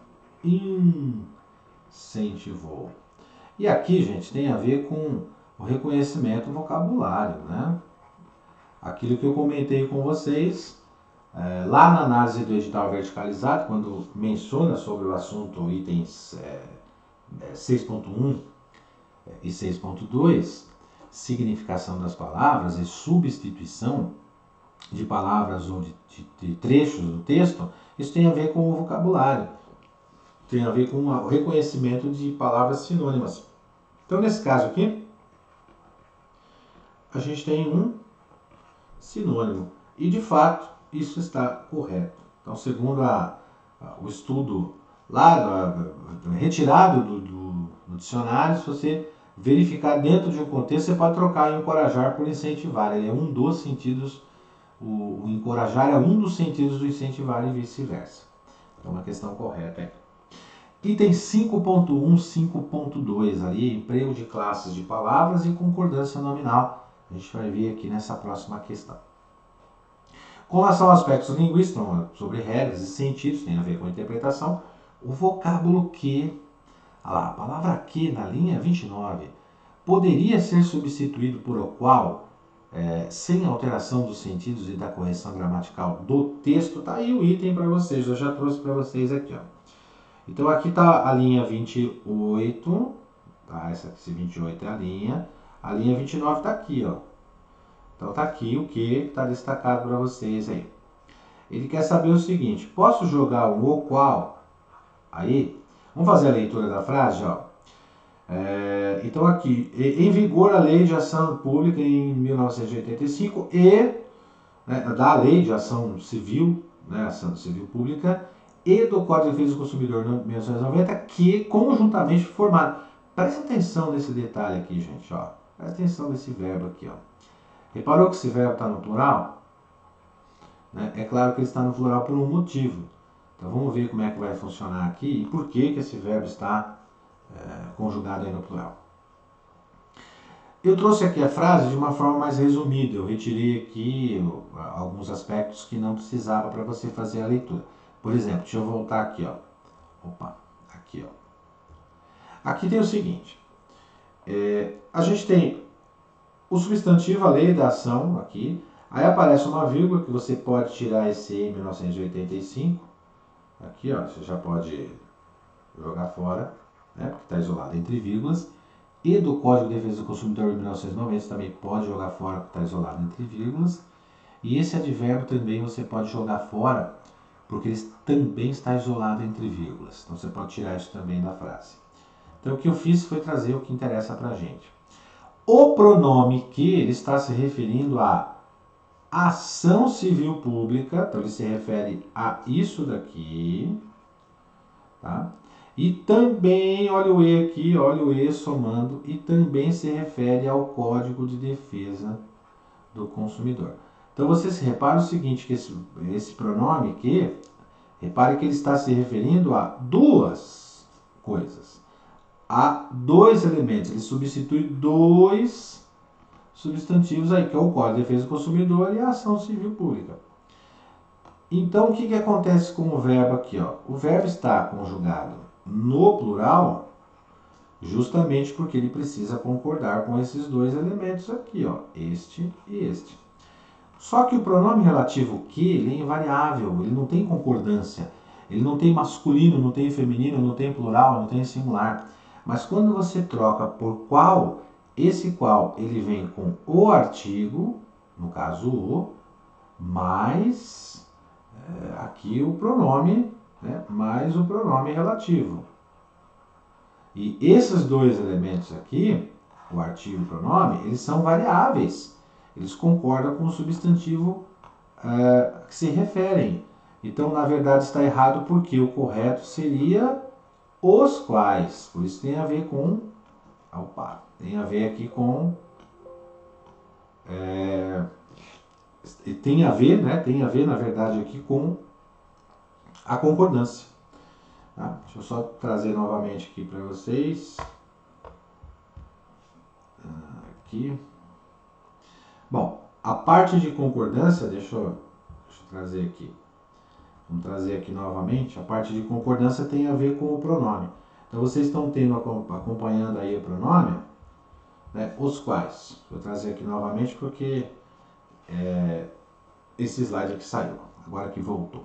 incentivou. E aqui, gente, tem a ver com o reconhecimento vocabulário. Né? Aquilo que eu comentei com vocês lá na análise do edital verticalizado, quando menciona sobre o assunto itens 6.1 e 6.2, significação das palavras e substituição de palavras ou de trechos do texto, isso tem a ver com o vocabulário, tem a ver com o reconhecimento de palavras sinônimas. Então, nesse caso aqui, a gente tem um sinônimo. E, de fato, isso está correto. Então, segundo o estudo lá, retirado do dicionário, se você verificar dentro de um contexto, você pode trocar encorajar por incentivar. Ele é um dos sentidos, o encorajar é um dos sentidos do incentivar e vice-versa. Então, uma questão correta é. Item 5.1, 5.2 ali, emprego de classes de palavras e concordância nominal. A gente vai ver aqui nessa próxima questão. Com relação a aspectos linguísticos, sobre regras e sentidos, tem a ver com a interpretação, o vocábulo que, a palavra que na linha 29, poderia ser substituído por o qual, sem alteração dos sentidos e da correção gramatical do texto. Tá aí o item para vocês, eu já trouxe para vocês aqui, ó. Então aqui está a linha 28, tá? Esse 28 é a linha 29 está aqui, ó. Então tá aqui o que está destacado para vocês aí. Ele quer saber o seguinte: posso jogar o qual? Aí, vamos fazer a leitura da frase, ó. Então aqui, em vigor a Lei de Ação Pública em 1985 da Lei de Ação Civil, né, Ação Civil Pública, e do Código de Defesa do Consumidor de 1990, que conjuntamente formaram. Presta atenção nesse detalhe aqui, gente, ó. Presta atenção nesse verbo aqui, ó. Reparou que esse verbo está no plural? Né? É claro que ele está no plural por um motivo. Então vamos ver como é que vai funcionar aqui e por que esse verbo está conjugado aí no plural. Eu trouxe aqui a frase de uma forma mais resumida. Eu retirei aqui alguns aspectos que não precisava para você fazer a leitura. Por exemplo, deixa eu voltar aqui, ó. Opa, aqui, ó. Aqui tem o seguinte. A gente tem o substantivo, a lei da ação aqui. Aí aparece uma vírgula que você pode tirar esse em 1985. Aqui, ó, você já pode jogar fora, né, porque está isolado entre vírgulas. E do Código de Defesa do Consumidor de 1990 você também pode jogar fora, porque está isolado entre vírgulas. E esse advérbio também você pode jogar fora, porque ele também está isolado entre vírgulas. Então você pode tirar isso também da frase. Então o que eu fiz foi trazer o que interessa para a gente. O pronome que ele está se referindo a ação civil pública, então ele se refere a isso daqui, tá? E também, olha o E aqui, olha o E somando, e também se refere ao Código de Defesa do Consumidor. Então você se repara o seguinte, que esse pronome que, repare que ele está se referindo a duas coisas, a dois elementos, ele substitui dois substantivos aí, que é o Código de Defesa do Consumidor e a ação civil pública. Então, o que acontece com o verbo aqui? Ó? O verbo está conjugado no plural justamente porque ele precisa concordar com esses dois elementos aqui, ó, este e este. Só que o pronome relativo que, ele é invariável, ele não tem concordância. Ele não tem masculino, não tem feminino, não tem plural, não tem singular. Mas quando você troca por qual, esse qual ele vem com o artigo, no caso o, mais aqui o pronome, né, mais o pronome relativo. E esses dois elementos aqui, o artigo e o pronome, eles são variáveis. Eles concordam com o substantivo que se referem. Então, na verdade, está errado porque o correto seria os quais. Por isso tem a ver com... Opa, tem a ver aqui com... tem a ver, né? Tem a ver, na verdade, aqui com a concordância. Tá? Deixa eu só trazer novamente aqui para vocês. Aqui. Bom, a parte de concordância, deixa eu trazer aqui. Vamos trazer aqui novamente. A parte de concordância tem a ver com o pronome. Então vocês estão acompanhando aí o pronome, né, os quais. Vou trazer aqui novamente porque esse slide aqui saiu, agora que voltou.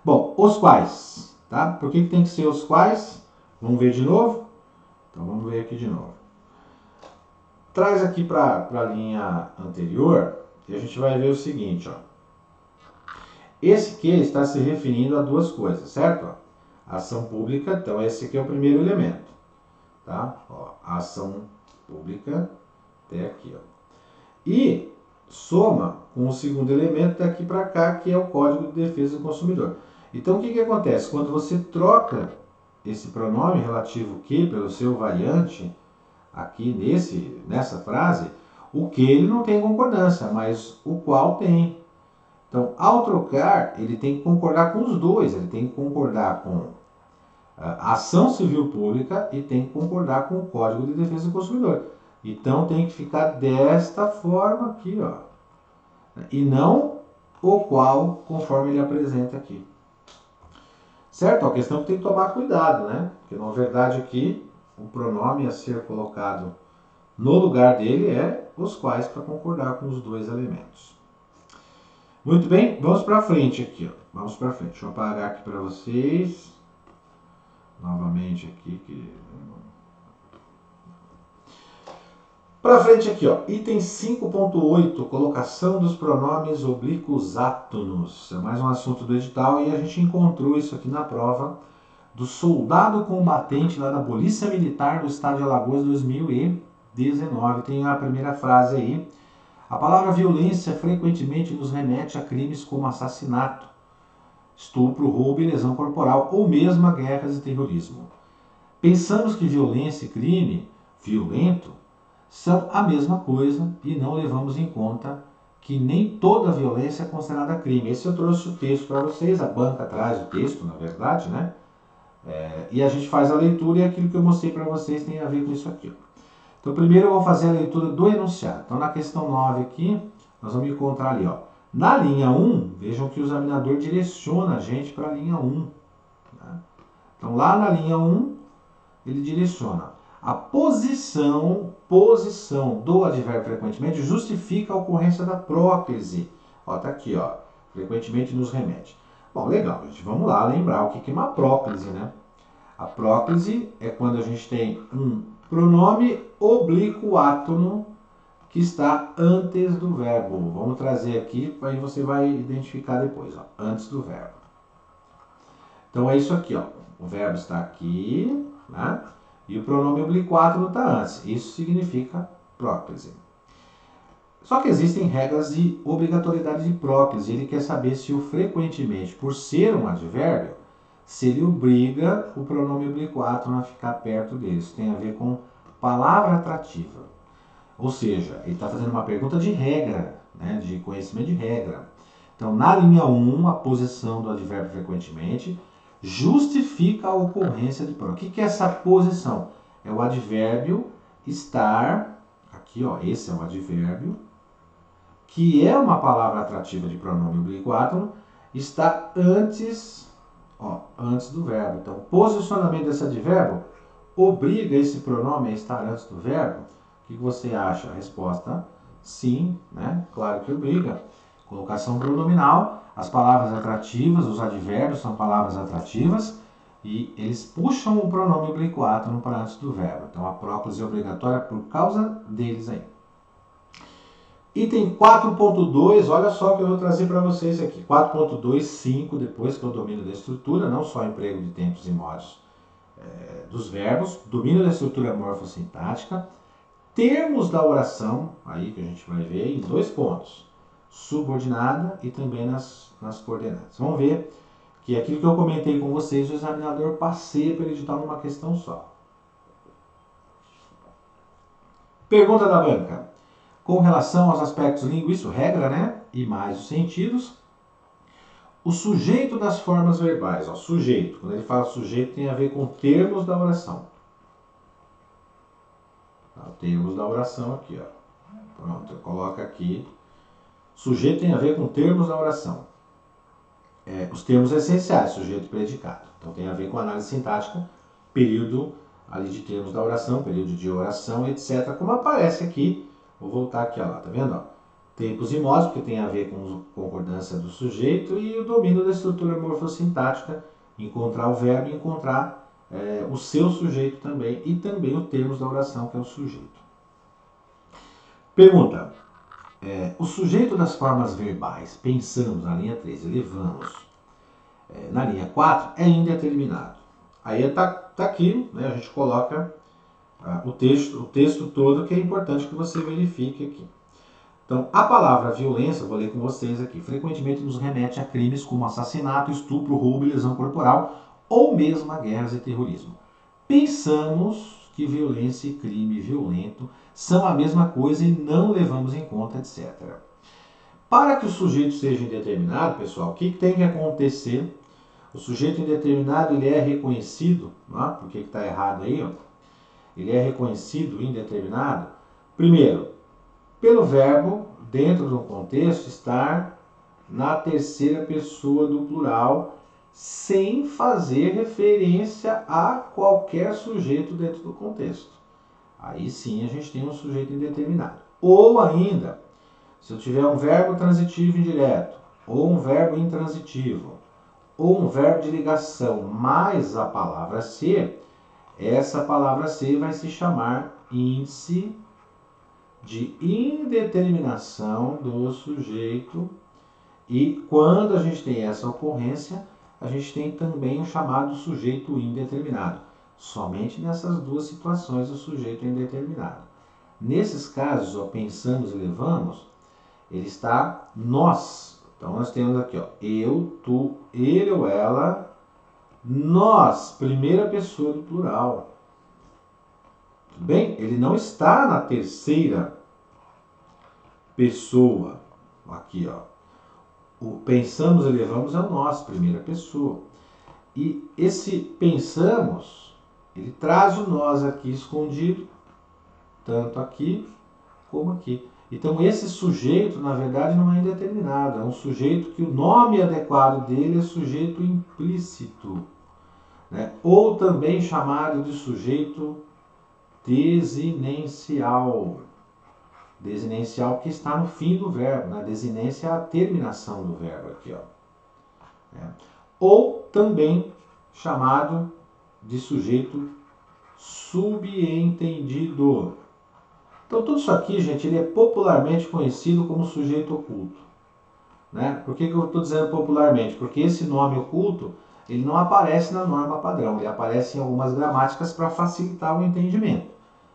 Bom, os quais, tá? Por que tem que ser os quais? Vamos ver de novo? Então vamos ver aqui de novo. Traz aqui para a linha anterior e a gente vai ver o seguinte, ó. Esse que está se referindo a duas coisas, certo? Ó, ação pública, então esse aqui é o primeiro elemento, tá? Ó, ação pública até aqui, ó. E soma com o segundo elemento daqui para cá, que é o Código de Defesa do Consumidor. Então, o que acontece? Quando você troca esse pronome relativo que pelo seu variante, aqui nessa frase, o que ele não tem concordância, mas o qual tem. Então, ao trocar, ele tem que concordar com os dois. Ele tem que concordar com a ação civil pública e tem que concordar com o Código de Defesa do Consumidor. Então, tem que ficar desta forma aqui, ó. E não o qual, conforme ele apresenta aqui. Certo? A questão que tem que tomar cuidado, né? Porque, na verdade, aqui, o pronome a ser colocado no lugar dele é os quais para concordar com os dois elementos. Muito bem, vamos para frente aqui, ó. Vamos para frente. Deixa eu apagar aqui para vocês. Novamente aqui. Para frente aqui, ó. Item 5.8, colocação dos pronomes oblíquos átonos. É mais um assunto do edital e a gente encontrou isso aqui na prova do soldado combatente lá da Polícia Militar do Estado de Alagoas 2019. Tem a primeira frase aí. A palavra violência frequentemente nos remete a crimes como assassinato, estupro, roubo e lesão corporal, ou mesmo a guerras e terrorismo. Pensamos que violência e crime violento são a mesma coisa e não levamos em conta que nem toda violência é considerada crime. Esse eu trouxe o texto para vocês, a banca traz o texto, na verdade, né? E a gente faz a leitura e aquilo que eu mostrei para vocês tem a ver com isso aqui. Então, primeiro eu vou fazer a leitura do enunciado. Então, na questão 9 aqui, nós vamos encontrar ali, ó. Na linha 1, vejam que o examinador direciona a gente para a linha 1. Né? Então, lá na linha 1, ele direciona. A posição do advérbio frequentemente justifica a ocorrência da próclise. Ó, tá aqui, ó. Frequentemente nos remete. Bom, legal, gente. Vamos lá lembrar o que é uma próclise, né? A próclise é quando a gente tem um pronome oblíquo átono que está antes do verbo. Vamos trazer aqui, aí você vai identificar depois, ó, antes do verbo. Então é isso aqui, ó. O verbo está aqui, né? E o pronome oblíquo átono está antes. Isso significa próclise. Só que existem regras de obrigatoriedade de próclise. Ele quer saber se o frequentemente, por ser um advérbio, se ele obriga o pronome oblíquo átono a ficar perto dele. Isso tem a ver com palavra atrativa. Ou seja, ele está fazendo uma pergunta de regra, né, de conhecimento de regra. Então, na linha 1, a posição do advérbio frequentemente justifica a ocorrência de pronome. O que é essa posição? É o advérbio estar, aqui ó, esse é o advérbio, que é uma palavra atrativa de pronome oblíquo átono, está antes do verbo. Então, o posicionamento desse advérbio obriga esse pronome a estar antes do verbo? O que você acha? A resposta, sim, né? Claro que obriga. Colocação pronominal, as palavras atrativas, os advérbios são palavras atrativas e eles puxam o pronome oblíquo átono para antes do verbo. Então, a próclise é obrigatória por causa deles aí. Item 4.2, olha só o que eu vou trazer para vocês aqui. 4.2.5, depois que eu domino da estrutura, não só emprego de tempos e modos dos verbos, domínio da estrutura morfossintática, termos da oração, aí que a gente vai ver em 2 pontos, subordinada e também nas coordenadas. Vamos ver que aquilo que eu comentei com vocês, o examinador passeia para editar numa questão só. Pergunta da banca. Com relação aos aspectos linguísticos, regra, né? E mais os sentidos, o sujeito das formas verbais, ó, sujeito, quando ele fala sujeito tem a ver com termos da oração. Tá, termos da oração aqui, ó. Pronto, eu coloco aqui. Sujeito tem a ver com termos da oração. Os termos essenciais, sujeito e predicado. Então tem a ver com análise sintática, período ali de termos da oração, período de oração, etc. Como aparece aqui, vou voltar aqui, ó, lá, tá vendo? Ó? Tempos e modos, porque tem a ver com concordância do sujeito, e o domínio da estrutura morfossintática, encontrar o verbo e encontrar o seu sujeito também, e também o termos da oração, que é o sujeito. Pergunta. O sujeito das formas verbais, pensamos na linha 3 e levamos na linha 4, é indeterminado. Aí está aqui, né, a gente coloca o texto todo, que é importante que você verifique aqui. Então, a palavra violência, vou ler com vocês aqui, frequentemente nos remete a crimes como assassinato, estupro, roubo e lesão corporal, ou mesmo a guerras e terrorismo. Pensamos que violência e crime violento são a mesma coisa e não levamos em conta, etc. Para que o sujeito seja indeterminado, pessoal, o que tem que acontecer? O sujeito indeterminado ele é reconhecido, por que está errado aí? Ó? Ele é reconhecido indeterminado, primeiro, pelo verbo, dentro de um contexto, estar na terceira pessoa do plural, sem fazer referência a qualquer sujeito dentro do contexto. Aí sim a gente tem um sujeito indeterminado. Ou ainda, se eu tiver um verbo transitivo indireto, ou um verbo intransitivo, ou um verbo de ligação mais a palavra ser, essa palavra ser vai se chamar índice de indeterminação do sujeito. E quando a gente tem essa ocorrência, a gente tem também o chamado sujeito indeterminado. Somente nessas duas situações o sujeito é indeterminado. Nesses casos, ó, pensamos e levamos, ele está nós. Então nós temos aqui, ó, eu, tu, ele ou ela, nós, primeira pessoa do plural. Tudo bem? Ele não está na terceira pessoa. Aqui, ó. O pensamos e levamos é o nós, primeira pessoa. E esse pensamos, ele traz o nós aqui escondido, tanto aqui como aqui. Então esse sujeito, na verdade, não é indeterminado, é um sujeito que o nome adequado dele é sujeito implícito, né? Ou também chamado de sujeito desinencial. Desinencial que está no fim do verbo, né? Desinência é a terminação do verbo aqui, ó. Ou também chamado de sujeito subentendido. Então tudo isso aqui, gente, ele é popularmente conhecido como sujeito oculto. Né? Por que eu estou dizendo popularmente? Porque esse nome oculto ele não aparece na norma padrão, ele aparece em algumas gramáticas para facilitar o entendimento.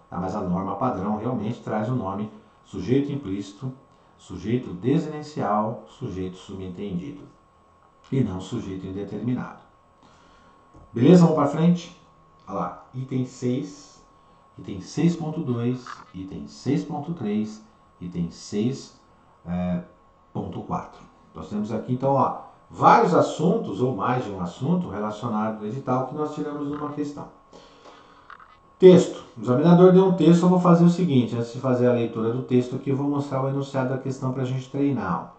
Tá? Mas a norma padrão realmente traz o nome sujeito implícito, sujeito desinencial, sujeito subentendido e não sujeito indeterminado. Beleza? Vamos para frente? Olha lá, item 6, item 6.2, item 6.3, item 6.4. Nós temos aqui, então, ó, vários assuntos, ou mais de um assunto, relacionado ao edital que nós tiramos numa questão. Texto. O examinador deu um texto, eu vou fazer o seguinte, antes de fazer a leitura do texto aqui, eu vou mostrar o enunciado da questão para a gente treinar.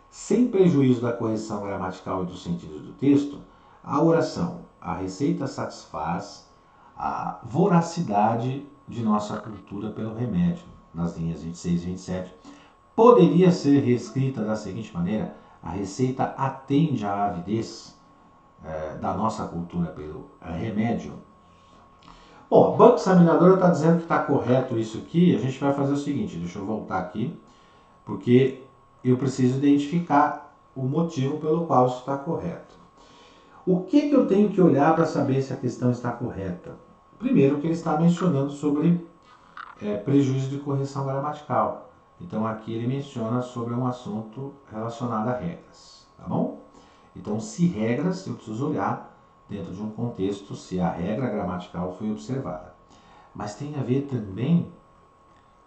Sem prejuízo da correção gramatical e dos sentidos do texto, a oração, a receita satisfaz a voracidade de nossa cultura pelo remédio, nas linhas 26 e 27, poderia ser reescrita da seguinte maneira: a receita atende à avidez da nossa cultura pelo remédio. Bom, o banco examinador está dizendo que está correto isso aqui. A gente vai fazer o seguinte, deixa eu voltar aqui, porque eu preciso identificar o motivo pelo qual isso está correto. O que eu tenho que olhar para saber se a questão está correta? Primeiro, que ele está mencionando sobre prejuízo de correção gramatical. Então aqui ele menciona sobre um assunto relacionado a regras, tá bom? Então, se regras, eu preciso olhar dentro de um contexto se a regra gramatical foi observada. Mas tem a ver também,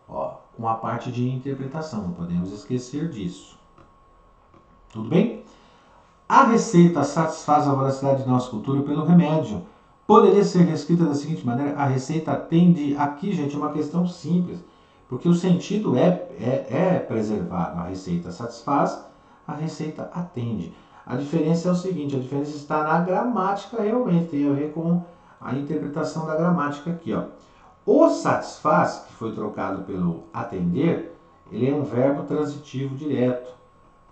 ó, com a parte de interpretação, não podemos esquecer disso. Tudo bem? A receita satisfaz a voracidade de nossa cultura pelo remédio. Poderia ser reescrita da seguinte maneira: a receita atende. Aqui, gente, é uma questão simples, porque o sentido é preservado. A receita satisfaz, a receita atende. A diferença é o seguinte: a diferença está na gramática realmente, tem a ver com a interpretação da gramática aqui, ó. O satisfaz, que foi trocado pelo atender, ele é um verbo transitivo direto.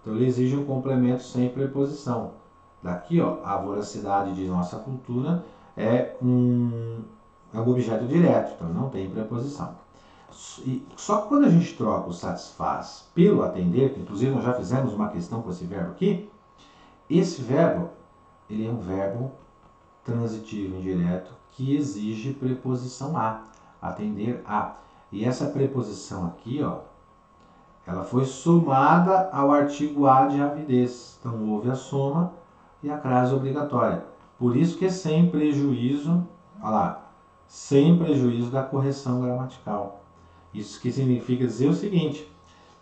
Então ele exige um complemento sem preposição. Daqui, ó, a voracidade de nossa cultura é um objeto direto, então não tem preposição. Só que quando a gente troca o satisfaz pelo atender, que inclusive nós já fizemos uma questão com esse verbo aqui, esse verbo ele é um verbo transitivo indireto que exige preposição a, atender a. E essa preposição aqui, ó, ela foi somada ao artigo A de avidez. Então houve a soma e a crase obrigatória. Por isso que é sem prejuízo, olha lá, sem prejuízo da correção gramatical. Isso que significa dizer o seguinte,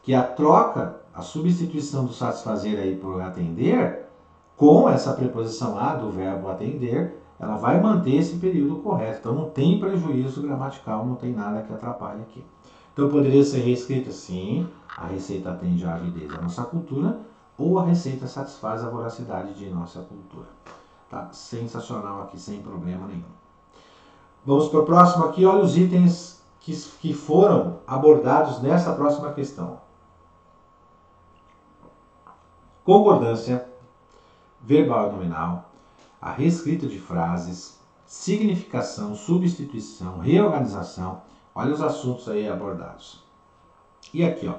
que a troca, a substituição do satisfazer aí por atender, com essa preposição a do verbo atender, ela vai manter esse período correto. Então não tem prejuízo gramatical, não tem nada que atrapalhe aqui. Então poderia ser reescrito assim, a receita atende à avidez da nossa cultura, ou a receita satisfaz a voracidade de nossa cultura. Tá sensacional aqui, sem problema nenhum. Vamos para o próximo aqui, olha os itens que foram abordados nessa próxima questão. Concordância, verbal e nominal, a reescrita de frases, significação, substituição, reorganização. Olha os assuntos aí abordados. E aqui, ó,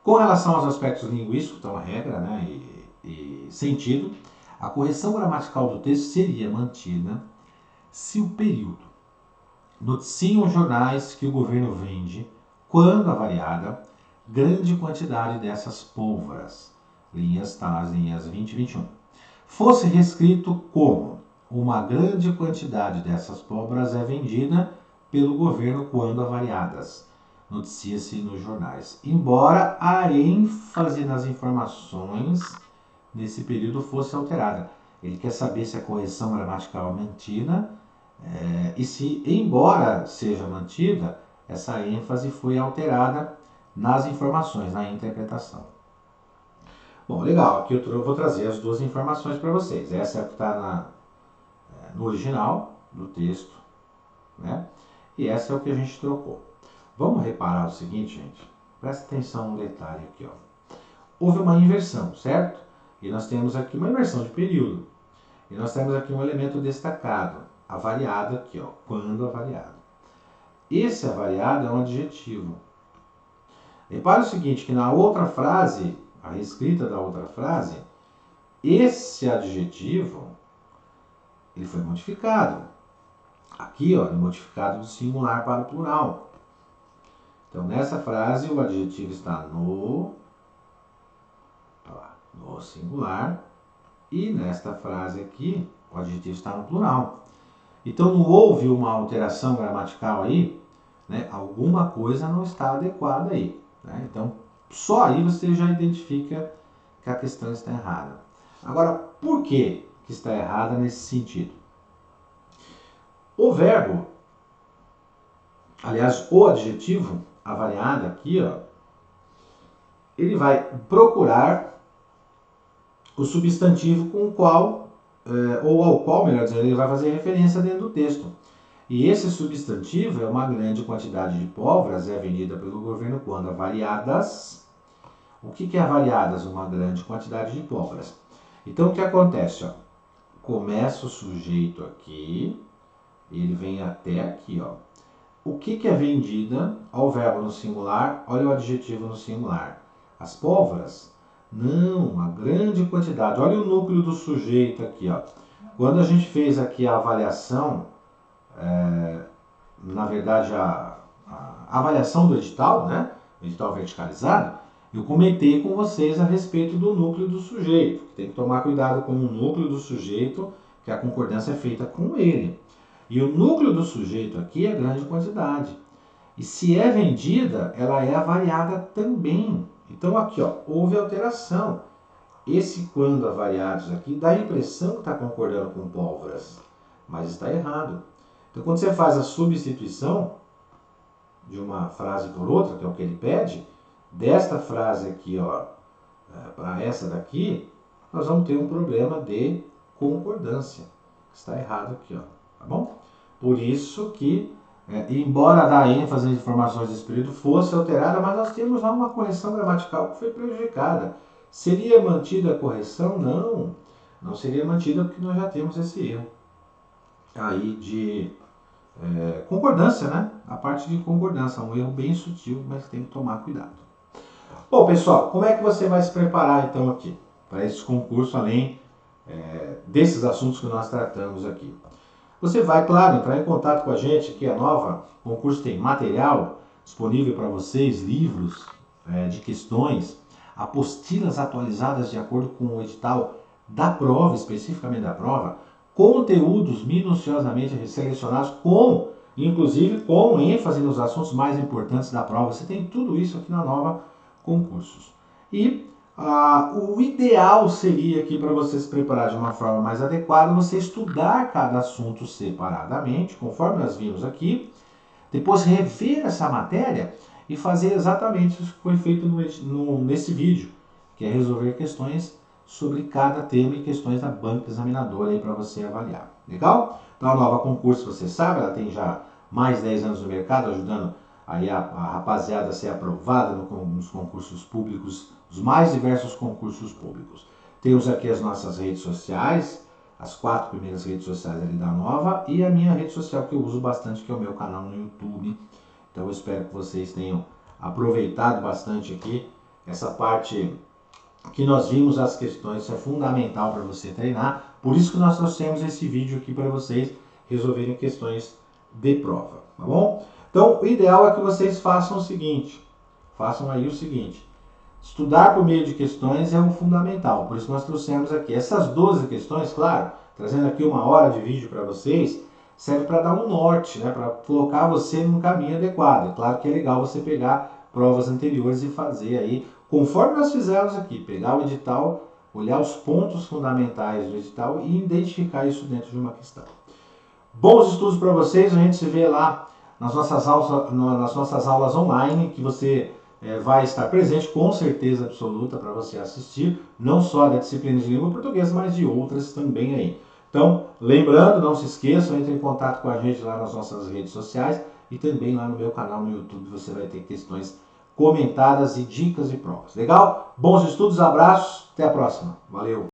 com relação aos aspectos linguísticos, então a regra, né, e sentido, a correção gramatical do texto seria mantida se o período noticiam jornais que o governo vende, quando avaliada, grande quantidade dessas pólvoras, está nas linhas 20 e 21, fosse reescrito como uma grande quantidade dessas pólvoras é vendida pelo governo quando avaliadas, noticia-se nos jornais. Embora a ênfase nas informações nesse período fosse alterada. Ele quer saber se a correção gramatical é mantida e se, embora seja mantida, essa ênfase foi alterada nas informações, na interpretação. Bom, legal, aqui eu vou trazer as duas informações para vocês. Essa é a que está no original do texto, né? E essa é o que a gente trocou. Vamos reparar o seguinte, gente. Presta atenção no detalhe aqui, ó. Houve uma inversão, certo? E nós temos aqui uma inversão de período. E nós temos aqui um elemento destacado, avaliado aqui, ó, quando avaliado. Esse avaliado é um adjetivo. Repare o seguinte, que na outra frase, a reescrita da outra frase, esse adjetivo, ele foi modificado. Aqui, ó, modificado do singular para o plural. Então, nessa frase, o adjetivo está no singular. E nesta frase aqui, o adjetivo está no plural. Então, não houve uma alteração gramatical aí, né? Alguma coisa não está adequada aí, né? Então, só aí você já identifica que a questão está errada. Agora, por que está errada nesse sentido? O verbo, aliás, o adjetivo avaliado aqui, ó, ele vai procurar o substantivo com o qual, ou ao qual, melhor dizendo, ele vai fazer referência dentro do texto. E esse substantivo é uma grande quantidade de pólvoras, é vendida pelo governo quando avaliadas. O que é avaliadas? Uma grande quantidade de pólvoras. Então, o que acontece? Ó? Começa o sujeito aqui, ele vem até aqui. Ó. O que é vendida? Olha o verbo no singular, olha o adjetivo no singular. As pólvoras? Não, a grande quantidade. Olha o núcleo do sujeito aqui. Ó. Quando a gente fez aqui a avaliação, na verdade a avaliação do edital, né? O edital verticalizado, eu comentei com vocês a respeito do núcleo do sujeito. Tem que tomar cuidado com o núcleo do sujeito, que a concordância é feita com ele. E o núcleo do sujeito aqui é grande quantidade. E se é vendida, ela é avaliada também. Então aqui, ó, houve alteração. Esse quando avaliados aqui dá a impressão que está concordando com pólvoras, mas está errado. Então quando você faz a substituição de uma frase por outra, que é o que ele pede, desta frase aqui, ó, para essa daqui, nós vamos ter um problema de concordância. Está errado aqui, ó, tá bom? Por isso que, embora a ênfase nas informações desse período fosse alterada, mas nós temos lá uma correção gramatical que foi prejudicada. Seria mantida a correção? Não, não seria mantida porque nós já temos esse erro aí de concordância, né? A parte de concordância, um erro bem sutil, mas tem que tomar cuidado. Bom, pessoal, como é que você vai se preparar então aqui para esse concurso, além desses assuntos que nós tratamos aqui? Você vai, claro, entrar em contato com a gente, que é nova. O concurso tem material disponível para vocês, livros de questões, apostilas atualizadas de acordo com o edital da prova, especificamente da prova, conteúdos minuciosamente selecionados, inclusive com ênfase nos assuntos mais importantes da prova. Você tem tudo isso aqui na Nova Concursos. E o ideal seria aqui, para você se preparar de uma forma mais adequada, você estudar cada assunto separadamente, conforme nós vimos aqui, depois rever essa matéria e fazer exatamente isso que foi feito nesse vídeo, que é resolver questões sobre cada tema e questões da banca examinadora aí para você avaliar. Legal? Então a Nova Concurso, você sabe, ela tem já mais de 10 anos no mercado, ajudando aí a rapaziada a ser aprovada nos concursos públicos, os mais diversos concursos públicos. Temos aqui as nossas redes sociais, as 4 primeiras redes sociais ali da Nova, e a minha rede social que eu uso bastante, que é o meu canal no YouTube. Então eu espero que vocês tenham aproveitado bastante aqui essa parte que nós vimos as questões. Isso é fundamental para você treinar, por isso que nós trouxemos esse vídeo aqui para vocês resolverem questões de prova, tá bom? Então o ideal é que vocês façam o seguinte, estudar por meio de questões é o fundamental, por isso nós trouxemos aqui essas 12 questões, claro, trazendo aqui 1 hora de vídeo para vocês, serve para dar um norte, né, para colocar você num caminho adequado. É claro que é legal você pegar provas anteriores e fazer aí, conforme nós fizemos aqui, pegar o edital, olhar os pontos fundamentais do edital e identificar isso dentro de uma questão. Bons estudos para vocês, a gente se vê lá nas nossas aulas online, que você vai estar presente com certeza absoluta para você assistir, não só da disciplina de língua portuguesa, mas de outras também aí. Então, lembrando, não se esqueçam, entre em contato com a gente lá nas nossas redes sociais e também lá no meu canal no YouTube, você vai ter questões comentadas e dicas de provas. Legal? Bons estudos, abraços, até a próxima. Valeu!